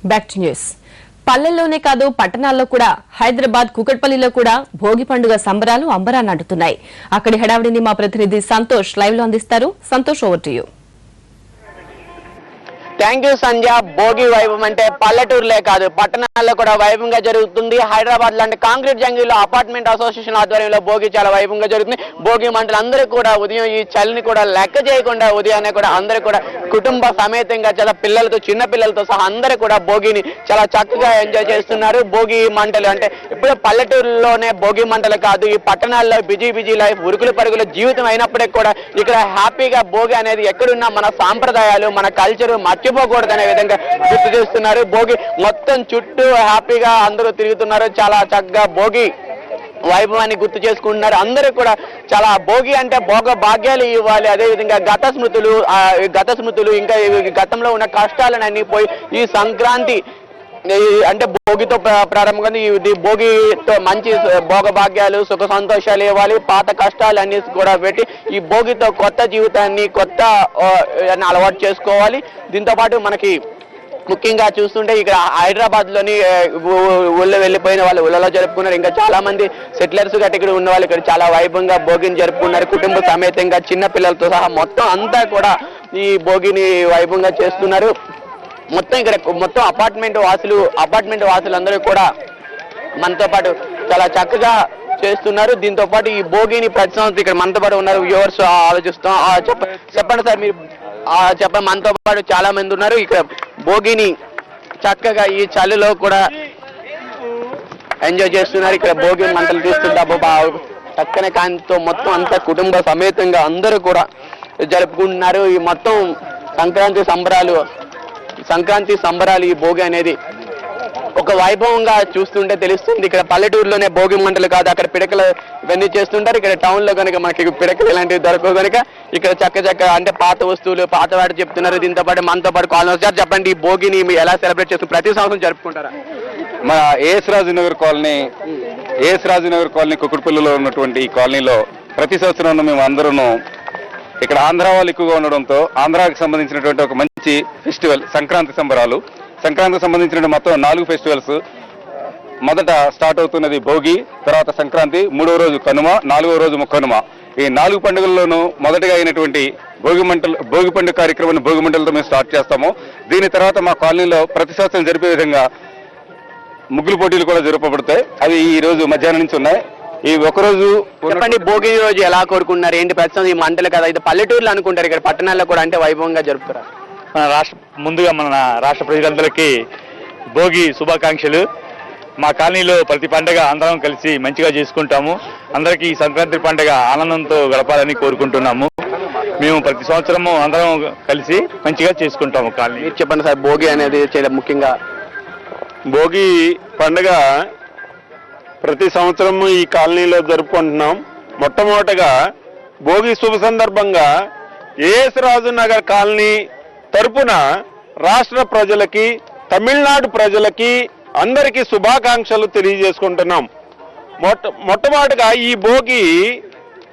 Speaker 1: Back to news. పల్లెల్లోనే కాదు పట్టణాల్లో కూడా హైదరాబాద్ కూకట్పల్లిలో కూడా భోగి పండుగ సంబరాలు అంబరాన్నంటున్నాయి. అక్కడి హడావిడిని మా ప్రతినిధి సంతోష్ లైవ్ లో అందిస్తారు. Santosh, over to you.
Speaker 7: Thank you Sandhya. Bhogi వైభవం అంటే పల్లెటూరులే కాదు పట్టణాల్లో కూడా వైభవంగా జరుగుతుంది. హైదరాబాద్ లాంటి కాంక్రీట్ జంగిల్లో అపార్ట్మెంట్ అసోసియేషన్ ఆధ్వర్యంలో భోగి చాలా వైభవంగా జరుగుతుంది. భోగి మంటలు అందరూ కూడా ఉదయం ఈ చలిని కూడా లెక్క చేయకుండా ఉదయాన్నే కూడా అందరూ కూడా కుటుంబ సమేతంగా చాలా పిల్లలతో చిన్న పిల్లలతో సహా అందరూ కూడా భోగిని చాలా చక్కగా ఎంజాయ్ చేస్తున్నారు. భోగి మంటలు అంటే ఇప్పుడు పల్లెటూరులోనే భోగి మంటలు కాదు, ఈ పట్టణాల్లో బిజీ లైఫ్ ఉరుకులు పరుగుల జీవితం అయినప్పటికీ కూడా ఇక్కడ హ్యాపీగా భోగి అనేది ఎక్కడున్నా మన సాంప్రదాయాలు మన కల్చర్ మర్చిపోకూడదనే విధంగా గుర్తు చేస్తున్నారు. భోగి మొత్తం చుట్టూ హ్యాపీగా అందరూ తిరుగుతున్నారు. చాలా చక్కగా భోగి వైభవాన్ని గుర్తు చేసుకుంటున్నారు. అందరూ కూడా చాలా భోగి అంటే భోగ భాగ్యాలు ఇవ్వాలి, అదేవిధంగా గత స్మృతులు ఇంకా గతంలో ఉన్న కష్టాలన్నీ పోయి ఈ సంక్రాంతి అంటే భోగితో ప్రారంభంగా ఇది భోగితో మంచి భోగ భాగ్యాలు సుఖ సంతోషాలు ఇవ్వాలి, పాత కష్టాలన్నీ కూడా పెట్టి ఈ భోగితో కొత్త జీవితాన్ని కొత్త అలవాటు చేసుకోవాలి. దీంతో పాటు మనకి ముఖ్యంగా చూస్తుంటే ఇక్కడ హైదరాబాద్ లోని ఊళ్ళో వెళ్ళిపోయిన వాళ్ళు ఊళ్ళలో జరుపుకున్నారు. ఇంకా చాలా మంది సెటిలర్స్ గట్టి ఇక్కడ ఉన్న వాళ్ళు ఇక్కడ చాలా వైభవంగా భోగిని జరుపుకున్నారు. కుటుంబ సమేతంగా చిన్న పిల్లలతో సహా మొత్తం అంతా కూడా ఈ భోగిని వైభవంగా చేస్తున్నారు. మొత్తం ఇక్కడ మొత్తం అపార్ట్మెంట్ వాసులు అందరూ కూడా మనతో పాటు చాలా చక్కగా చేస్తున్నారు. దీంతో పాటు ఈ భోగిని ప్రతి సంవత్సరం ఇక్కడ మనతో పాటు ఉన్నారు వ్యూవర్స్ ఆలోచిస్తాం. చెప్పండి సార్, మీరు చెప్పండి. మనతో పాటు చాలా మంది ఉన్నారు ఇక్కడ భోగిని చక్కగా ఈ చలిలో కూడా ఎంజాయ్ చేస్తున్నారు. ఇక్కడ భోగి మంటలు చూస్తుంటే చక్కని కాంతితో మొత్తం అంతా కుటుంబ సమేతంగా అందరూ కూడా జరుపుకుంటున్నారు. ఈ మొత్తం సంక్రాంతి సంబరాలు ఈ భోగి అనేది ఒక వైభవంగా చూస్తుంటే తెలుస్తుంది. ఇక్కడ పల్లెటూరులోనే భోగి మంటలు కాదు, అక్కడ పిడకలు ఇవన్నీ చేస్తుంటారు. ఇక్కడ టౌన్ లో కనుక మనకి పిడకలు ఇలాంటివి దొరకవు కనుక ఇక్కడ చక్క అంటే పాత వస్తువులు పాత వాటి చెప్తున్నారు. దీంతో పాటు మనతో పాటు కాలనీ సార్ చెప్పండి, ఈ భోగిని ఎలా సెలబ్రేట్ చేస్తున్నారు? ప్రతి సంవత్సరం జరుపుకుంటారా?
Speaker 22: మన ఏఎస్ రాజునగర్ కాలనీ కుకుడుపల్లిలో ఉన్నటువంటి ఈ కాలనీలో ప్రతి సంవత్సరం మేము అందరూ ఇక్కడ ఆంధ్ర వాళ్ళు ఎక్కువగా ఉండడంతో ఆంధ్రాకి సంబంధించినటువంటి ఒక మంచి ఫెస్టివల్ సంక్రాంతి సంబరాలు. సంక్రాంతికి సంబంధించిన మొత్తం 4 ఫెస్టివల్స్. మొదట స్టార్ట్ అవుతున్నది భోగి, తర్వాత సంక్రాంతి, 3వ రోజు కనుమ, 4వ రోజు ముక్కనుమ. ఈ 4 పండుగల్లోనూ మొదటగా అయినటువంటి భోగి పండుగ కార్యక్రమాన్ని భోగి మంటలతో మేము స్టార్ట్ చేస్తాము. దీని తర్వాత మా కాలనీలో ప్రతి సంవత్సరం జరిపే విధంగా ముగ్గులు పోటీలు కూడా జరపబడతాయి. అవి ఈ రోజు మధ్యాహ్నం నుంచి ఉన్నాయి. ఈ ఒకరోజు
Speaker 7: చెప్పండి, భోగి రోజు ఎలా కోరుకున్నారు? ఏంటి ప్రస్తుతం ఈ మంటలు కదా, ఇది పల్లెటూరులో అనుకుంటారు, ఇక్కడ పట్టణాల్లో కూడా అంటే వైభవంగా జరుపుతారు.
Speaker 23: ముందుగా మన రాష్ట్ర ప్రజలందరికీ భోగి శుభాకాంక్షలు. మా కాలనీలో ప్రతి పండుగ అందరం కలిసి మంచిగా చేసుకుంటాము. అందరికీ ఈ సంక్రాంతి పండుగ ఆనందంతో గడపాలని కోరుకుంటున్నాము. మేము ప్రతి సంవత్సరము అందరం కలిసి మంచిగా చేసుకుంటాము కాలనీ.
Speaker 7: చెప్పండి సార్, భోగి అనేది ముఖ్యంగా
Speaker 24: భోగి పండుగ ప్రతి సంవత్సరము ఈ కాలనీలో జరుపుకుంటున్నాం. మొట్టమొదటగా భోగి శుభ సందర్భంగా ఏఎస్ రాజు నగర్ కాలనీ తరపున రాష్ట్ర ప్రజలకి తమిళనాడు ప్రజలకి అందరికీ శుభాకాంక్షలు తెలియజేసుకుంటున్నాం. మొట్టమొదటిగా ఈ భోగి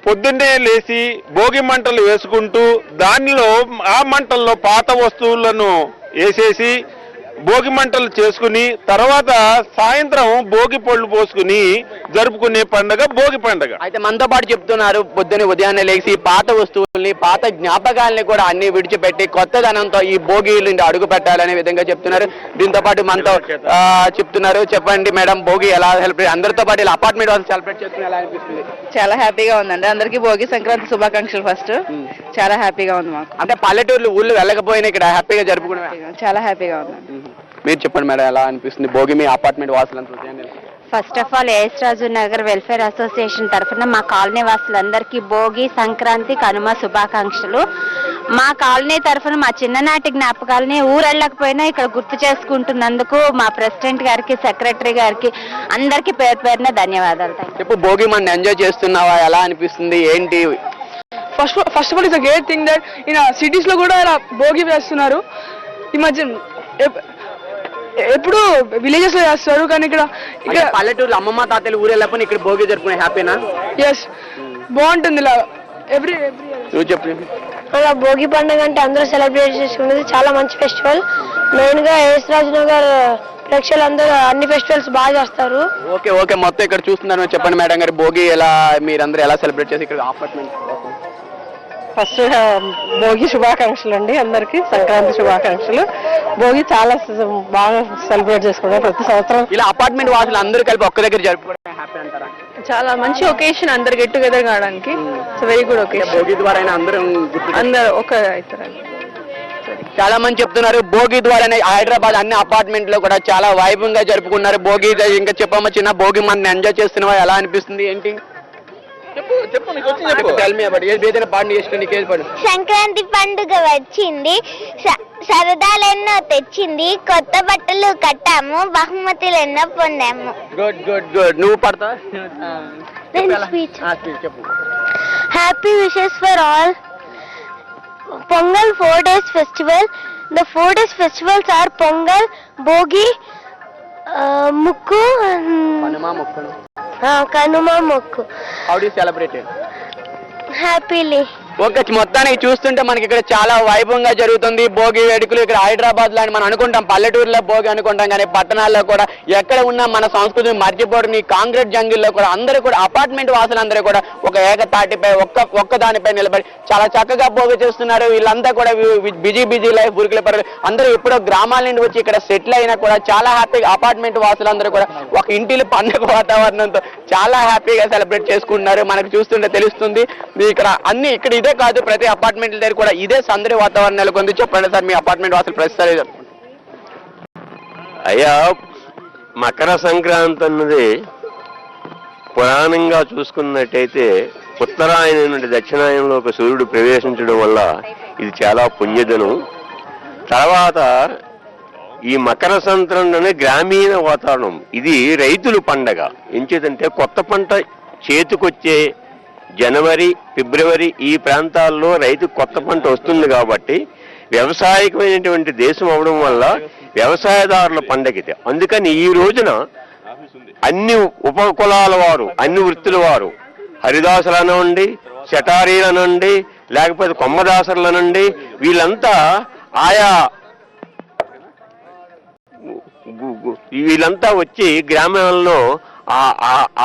Speaker 24: పొద్దున్నే లేచి భోగి మంటలు వేసుకుంటూ ఆ మంటల్లో పాత వస్తువులను వేసేసి భోగి మంటలు చేసుకుని తర్వాత సాయంత్రం భోగి పళ్ళు పోసుకుని జరుపుకునే పండుగ భోగి పండుగ.
Speaker 7: అయితే మనతో పాటు చెప్తున్నారు పొద్దున్న ఉదయాన్నే లేచి పాత వస్తువుల్ని పాత జ్ఞాపకాలని కూడా అన్ని విడిచిపెట్టి కొత్తదనంతో ఈ భోగిలు అడుగు పెట్టాలనే విధంగా చెప్తున్నారు. దీంతో పాటు మనతో చెప్తున్నారు. చెప్పండి మేడం, భోగి ఎలా సెలబ్రేట్, అందరితో పాటు ఇలా అపార్ట్మెంట్ వాళ్ళు సెలబ్రేట్ చేసుకుని ఎలా అనిపిస్తుంది?
Speaker 5: చాలా హ్యాపీగా ఉందండి. అందరికీ భోగి సంక్రాంతి శుభాకాంక్షలు. ఫస్ట్ చాలా హ్యాపీగా ఉంది మాకు.
Speaker 7: అంటే పల్లెటూర్లు ఊళ్ళు వెళ్ళకపోయినా ఇక్కడ హ్యాపీగా జరుపుకునే
Speaker 5: చాలా హ్యాపీగా ఉంది.
Speaker 7: మీరు చెప్పండి మేడం, ఎలా అనిపిస్తుంది భోగి మీ అపార్ట్మెంట్ వాసులంతా?
Speaker 8: First of all AS Raju Nagar welfare association తరఫున మా కాలనీ వాసులందరికీ భోగి సంక్రాంతి కనుమ శుభాకాంక్షలు. మా కాలనీ తరఫున మా చిన్ననాటి జ్ఞాపకాలని ఊరెళ్ళకపోయినా ఇక్కడ గుర్తు చేసుకుంటున్నందుకు మా ప్రెసిడెంట్ గారికి, సెక్రటరీ గారికి అందరికీ పేరు పేరున ధన్యవాదాలు.
Speaker 7: చెప్పు, భోగి మన ఎంజాయ్ చేస్తున్నావా, ఎలా అనిపిస్తుంది, ఏంటి?
Speaker 9: First of all it's a great thing that in cities లో కూడా ఇలా భోగి వేస్తున్నారు. ఈ మధ్య ఎప్పుడు విలేజెస్ లో చేస్తారు, కానీ ఇక్కడ
Speaker 7: పల్లెటూరు అమ్మమ్మ తాతలు ఊరు వెళ్ళకపోయినా ఇక్కడ భోగి జరుపుకునే హ్యాపీనా?
Speaker 9: ఎస్, బాగుంటుంది ఇలా ఎవ్రీ
Speaker 7: నువ్వు చెప్పు.
Speaker 10: అలా భోగి పండుగ అంటే అందరూ సెలబ్రేట్ చేసుకునేది చాలా మంచి ఫెస్టివల్. మెయిన్ గా ఏఎస్ రాజు నగర్ ప్రేక్షకులు అందరూ అన్ని ఫెస్టివల్స్ బాగా చేస్తారు.
Speaker 7: ఓకే, మొత్తం ఇక్కడ చూస్తున్నారు. చెప్పండి మేడం గారు, భోగి ఎలా మీరందరూ ఎలా సెలబ్రేట్ చేసి ఇక్కడ అపార్ట్మెంట్?
Speaker 5: ఫస్ట్ భోగి శుభాకాంక్షలు అండి అందరికి, సంక్రాంతి శుభాకాంక్షలు. భోగి చాలా బాగా సెలబ్రేట్ చేసుకుంటాం ప్రతి సంవత్సరం.
Speaker 7: ఇలా అపార్ట్మెంట్ వాసులు అందరూ కలిపి ఒక్క దగ్గర జరుపుకోవడం హ్యాపీ అంటారా?
Speaker 5: చాలా మంచి ఒకేషన్, అందరు గెట్ టుగెదర్ కావడానికి. Very good occasion.
Speaker 7: భోగి ద్వారా అందరూ
Speaker 5: ఒక అవుతారండి.
Speaker 7: చాలా మంది చెప్తున్నారు భోగి ద్వారానే హైదరాబాద్ అన్ని అపార్ట్మెంట్ లో కూడా చాలా వైభవంగా జరుపుకున్నారు భోగి. ఇంకా చెప్పమ్మ, చిన్న భోగి మన ఎంజాయ్ చేస్తున్నావా, ఎలా అనిపిస్తుంది, ఏంటి?
Speaker 21: సంక్రాంతి పండుగ వచ్చింది, సరదాలెన్నో తెచ్చింది, కొత్త బట్టలు కట్టాము, బహుమతులు ఎన్నో పొందాము.
Speaker 7: గుడ్. నువ్వు పడతా?
Speaker 21: Happy wishes for all. Pongal 4 days festival. The 4 days festivals are Pongal, Bogi, Mukku, Kanuma Mukku.
Speaker 7: How do you celebrate it?
Speaker 21: Happily.
Speaker 7: Okay, మొత్తానికి చూస్తుంటే మనకి ఇక్కడ చాలా వైభవంగా జరుగుతుంది భోగి వేడుకలు. ఇక్కడ హైదరాబాద్ లో మనం అనుకుంటాం పల్లెటూరులో భోగి అనుకుంటాం, కానీ పట్టణాల్లో కూడా ఎక్కడ ఉన్నా మన సంస్కృతిని మర్చిపోవడం ఈ కాంక్రీట్ జంగిల్లో కూడా అందరూ కూడా అపార్ట్మెంట్ వాసులందరూ కూడా ఒక ఏకతాటిపై ఒక్క దానిపై నిలబడి చాలా చక్కగా భోగి చేస్తున్నారు. వీళ్ళంతా కూడా బిజీ లైఫ్ ఉరికిల పరులు అందరూ ఎప్పుడో గ్రామాల నుండి వచ్చి ఇక్కడ సెటిల్ అయినా కూడా చాలా హ్యాపీగా అపార్ట్మెంట్ వాసులందరూ కూడా ఒక ఇంటిలో పండుగ వాతావరణంతో చాలా హ్యాపీగా సెలబ్రేట్ చేసుకుంటున్నారు. మనకు చూస్తుంటే తెలుస్తుంది. ఇక్కడ అన్ని ఇక్కడ ఇదే కాదు, ప్రతి అపార్ట్మెంట్ దగ్గర కూడా ఇదే సందడి వాతావరణం నెలకొంది. చెప్పండి సార్, మీ అపార్ట్మెంట్ వాసులు ప్రస్తుతం?
Speaker 6: అయ్యా, మకర సంక్రాంతి అన్నది పురాణంగా చూసుకున్నట్టయితే ఉత్తరాయణం నుండి దక్షిణాయనంలో ఒక సూర్యుడు ప్రవేశించడం వల్ల ఇది చాలా పుణ్యదనం. తర్వాత ఈ మకర సంక్రాంతి గ్రామీణ వాతావరణం, ఇది రైతుల పండగ. ఎంచేదంటే కొత్త పంట చేతికొచ్చే జనవరి, ఫిబ్రవరి ఈ ప్రాంతాల్లో రైతు కొత్త పంట వస్తుంది కాబట్టి వ్యవసాయకమైనటువంటి దేశం అవడం వల్ల వ్యవసాయదారుల పండగ ఇది. అందుకని ఈ రోజున అన్ని ఉపకులాల వారు, అన్ని వృత్తుల వారు, హరిదాసులు అనండి, శటారీలు అనండి, లేకపోతే కొమ్మదాసరులు అనండి, వీళ్ళంతా వచ్చి గ్రామాల్లో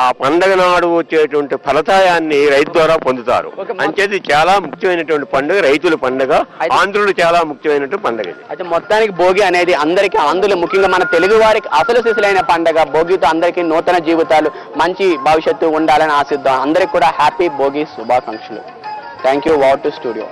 Speaker 6: ఆ పండగ నాడు వచ్చేటువంటి ఫలతాయాన్ని రైతు ద్వారా పొందుతారు. అంచేది చాలా ముఖ్యమైనటువంటి పండుగ, రైతుల పండుగ, ఆంధ్రులు చాలా ముఖ్యమైనటువంటి పండుగ.
Speaker 7: అయితే మొత్తానికి భోగి అనేది అందరికీ, అందులో ముఖ్యంగా మన తెలుగు వారికి అసలు సిసలైన పండుగ. భోగితో అందరికీ నూతన జీవితాలు, మంచి భవిష్యత్తు ఉండాలని ఆశిద్దాం. అందరికి కూడా హ్యాపీ భోగి శుభాకాంక్షలు. Thank you. Wow to studio.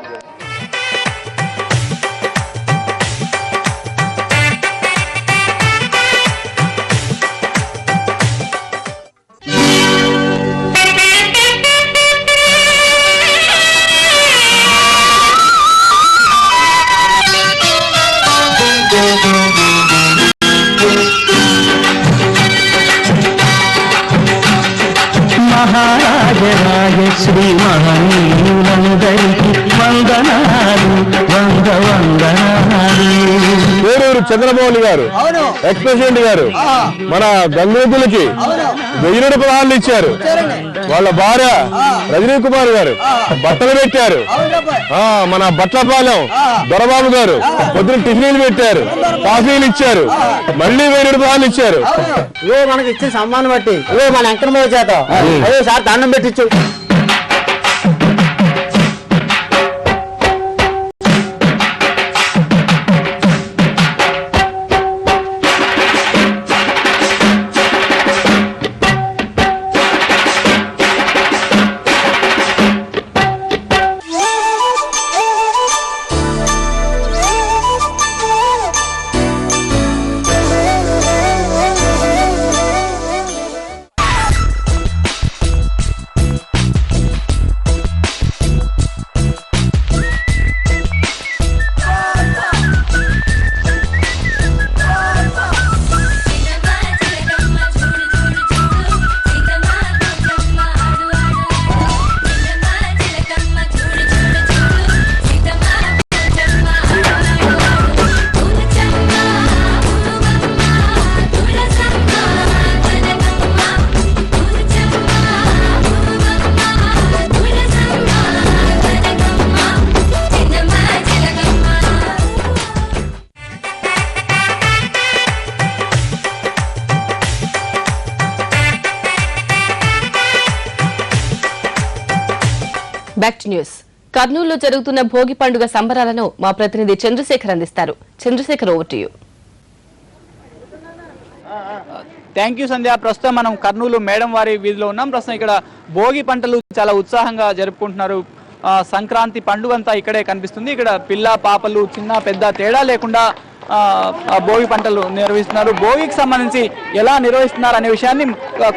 Speaker 3: మహారాజరాజ శ్రీ మహనీయులందరికీ వందనాలు వందనాలు.
Speaker 11: పేరూరు చంద్రబాబు గారు ఎక్స్ ప్రెసిడెంట్ గారు మన గంగోతులకి 1000 రూపాయలు ఇచ్చారు. వాళ్ళ భార్య రజనీ కుమార్ గారు బట్టలు పెట్టారు. మన బట్లపాలెం దొరబాబు గారు పొద్దున టిఫిన్లు పెట్టారు, కాఫీలు ఇచ్చారు, మళ్ళీ 1000 రూపాయలు ఇచ్చారు.
Speaker 13: మనకి ఇచ్చిన సమ్మానం బట్టి మన వెంకటరావు చేత అదే సార్ దండం పెట్టించు.
Speaker 1: Back to news. కర్నూలులో జరుగుతున్న భోగి పండుగ సంబరాలను మా ప్రతినిధి చంద్రశేఖర్ అందిస్తారు. Chandrasekhar, over to you.
Speaker 14: Thank you Sandhya. ప్రస్తుతం మనం కర్నూలు మేడం వారి వీధిలో ఉన్నాం. ప్రస్తుతం ఇక్కడ భోగి పంటలు చాలా ఉత్సాహంగా జరుపుకుంటున్నారు. సంక్రాంతి పండుగ అంతా ఇక్కడే కనిపిస్తుంది. ఇక్కడ పిల్ల పాపలు చిన్న పెద్ద తేడా లేకుండా భోగి పంటలు నిర్వహిస్తున్నారు. భోగికి సంబంధించి ఎలా నిర్వహిస్తున్నారు అనే విషయాన్ని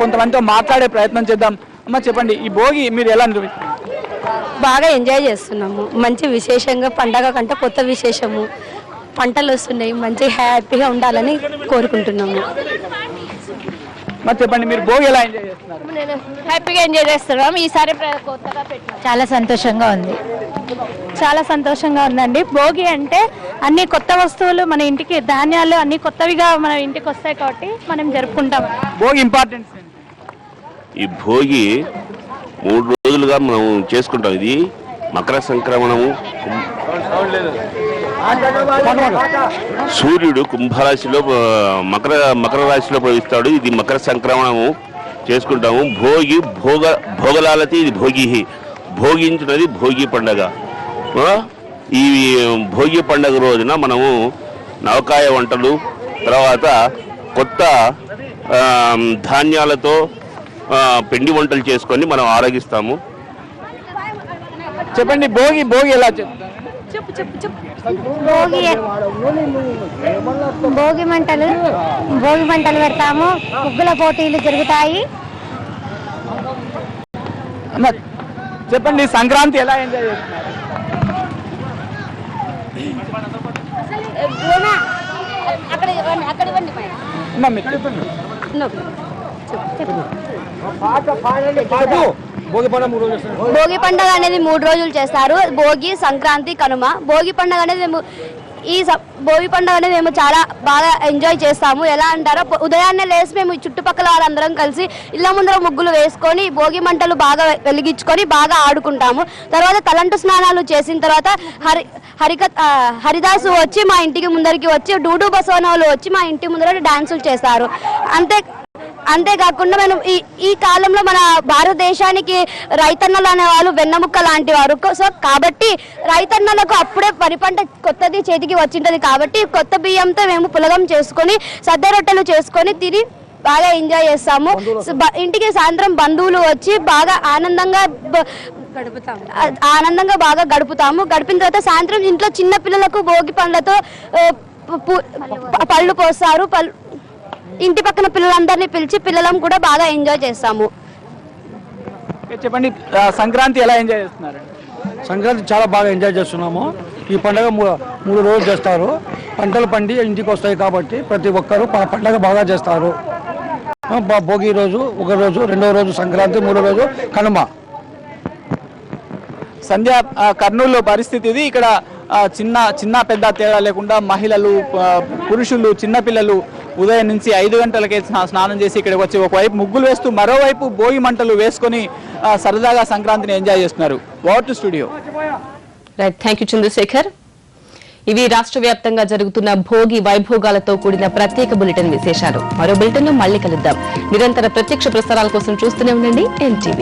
Speaker 14: కొంతమందితో మాట్లాడే ప్రయత్నం చేద్దాం. అమ్మ, చెప్పండి, ఈ భోగి మీరు ఎలా నిర్వహిస్తున్నారు?
Speaker 25: బాగా ఎంజాయ్ చేస్తున్నాము. మంచి విశేషంగా పండగ కంటే కొత్త విశేషము, పంటలు వస్తున్నాయి, మంచి హ్యాపీగా ఉండాలని కోరుకుంటున్నాము.
Speaker 14: మరి చెప్పండి, మీరు భోగి ఎలా ఎంజాయ్ చేస్తున్నారు?
Speaker 25: హ్యాపీగా ఎంజాయ్ చేస్తున్నాం. ఈసారి కొత్తగా పెట్టాం.
Speaker 26: చాలా సంతోషంగా ఉంది. చాలా సంతోషంగా ఉందండి. భోగి అంటే అన్ని కొత్త వస్తువులు మన ఇంటికి, ధాన్యాలు అన్ని కొత్తవిగా మన ఇంటికి వస్తాయి కాబట్టి మనం జరుపుకుంటాం.
Speaker 14: భోగి ఇంపార్టెన్స్
Speaker 24: ఈ భోగి 3 రోజులుగా మనం చేసుకుంటాం. ఇది మకర సంక్రమణము. సూర్యుడు కుంభరాశిలో మకర రాశిలో ప్రవేశిస్తాడు. ఇది మకర సంక్రమణము చేసుకుంటాము. భోగి భోగలాలతి, ఇది భోగి, భోగించినది భోగి పండగ. ఈ భోగి పండగ రోజున మనము నవకాయ వంటలు, తర్వాత కొత్త ధాన్యాలతో పిండి వంటలు చేసుకొని మనం ఆరగిస్తాము.
Speaker 14: చెప్పండి, భోగి ఎలా చెప్తారు?
Speaker 26: భోగి మంటలు పెడతాము. ముగ్గుల పోటీలు జరుగుతాయి.
Speaker 14: చెప్పండి, సంక్రాంతి ఎలా ఎంజాయ్ చేస్తున్నారు?
Speaker 25: భోగి పండుగ అనేది 3 రోజులు చేస్తారు. భోగి, సంక్రాంతి, కనుమ. భోగి పండుగ అనేది భోగి పండుగ అనేది మేము చాలా బాగా ఎంజాయ్ చేస్తాము. ఎలా అంటారో, ఉదయాన్నే లేచి మేము చుట్టుపక్కల వాళ్ళందరం కలిసి ఇళ్ల ముందర ముగ్గులు వేసుకొని భోగి మంటలు బాగా వెలిగించుకొని బాగా ఆడుకుంటాము. తర్వాత తలంటు స్నానాలు చేసిన తర్వాత హరిదాసు వచ్చి మా ఇంటికి ముందరికి వచ్చి, డూడు బసవనోళ్ళు వచ్చి మా ఇంటి ముందర డాన్సులు చేస్తారు. అంతేకాకుండా మనం ఈ కాలంలో మన భారతదేశానికి రైతన్నలు అనేవాళ్ళు వెన్నముక్క లాంటి వారు. సో కాబట్టి రైతన్నలకు అప్పుడే వరి పంట కొత్తది చేతికి వచ్చింటది కాబట్టి కొత్త బియ్యంతో మేము పులగం చేసుకొని సద్ద రొట్టెలు చేసుకొని తిని బాగా ఎంజాయ్ చేస్తాము. ఇంటికి సాయంత్రం బంధువులు వచ్చి బాగా ఆనందంగా బాగా గడుపుతాము. గడిపిన తర్వాత సాయంత్రం ఇంట్లో చిన్న పిల్లలకు భోగి పండ్లతో పళ్ళు పోస్తారు. ఇంటి పక్కన పిల్లలందరినీ పిలిచి పిల్లలం కూడా బాగా ఎంజాయ్ చేస్తాము.
Speaker 14: చెప్పండి, సంక్రాంతి ఎలా ఎంజాయ్ చేస్తున్నారు?
Speaker 12: సంక్రాంతి చాలా బాగా ఎంజాయ్ చేస్తున్నాము. ఈ పండుగ 3 రోజులు చేస్తారు. పంటలు పండి ఇంటికి వస్తాయి కాబట్టి ప్రతి ఒక్కరూ పండుగ బాగా చేస్తారు.
Speaker 15: భోగి రోజు ఒక రోజు, రెండో రోజు సంక్రాంతి, మూడో రోజు కనుమ.
Speaker 14: సంధ్య, కర్నూలు పరిస్థితి ఇది. ఇక్కడ చిన్న పెద్ద తేడా లేకుండా మహిళలు, పురుషులు, చిన్నపిల్లలు ఉదయం నుంచి 5 గంటలకే స్నానం చేసి ఇక్కడికి వచ్చి ఒకవైపు ముగ్గులు వేస్తూ మరోవైపు భోగి మంటలు వేసుకొని సరదాగా సంక్రాంతిని ఎంజాయ్ చేస్తున్నారు. Over to studio.
Speaker 1: Right, thank you Chandrasekhar. ఇవి రాష్ట్ర వ్యాప్తంగా జరుగుతున్న భోగి వైభోగాలతో కూడిన ప్రత్యేక బులెటిన్ విశేషాలు. మరో బులెటిన్ లో మళ్ళీ కలుద్దాం. నిరంతర ప్రత్యక్ష ప్రసారాల కోసం చూస్తూనే ఉండండి NTV.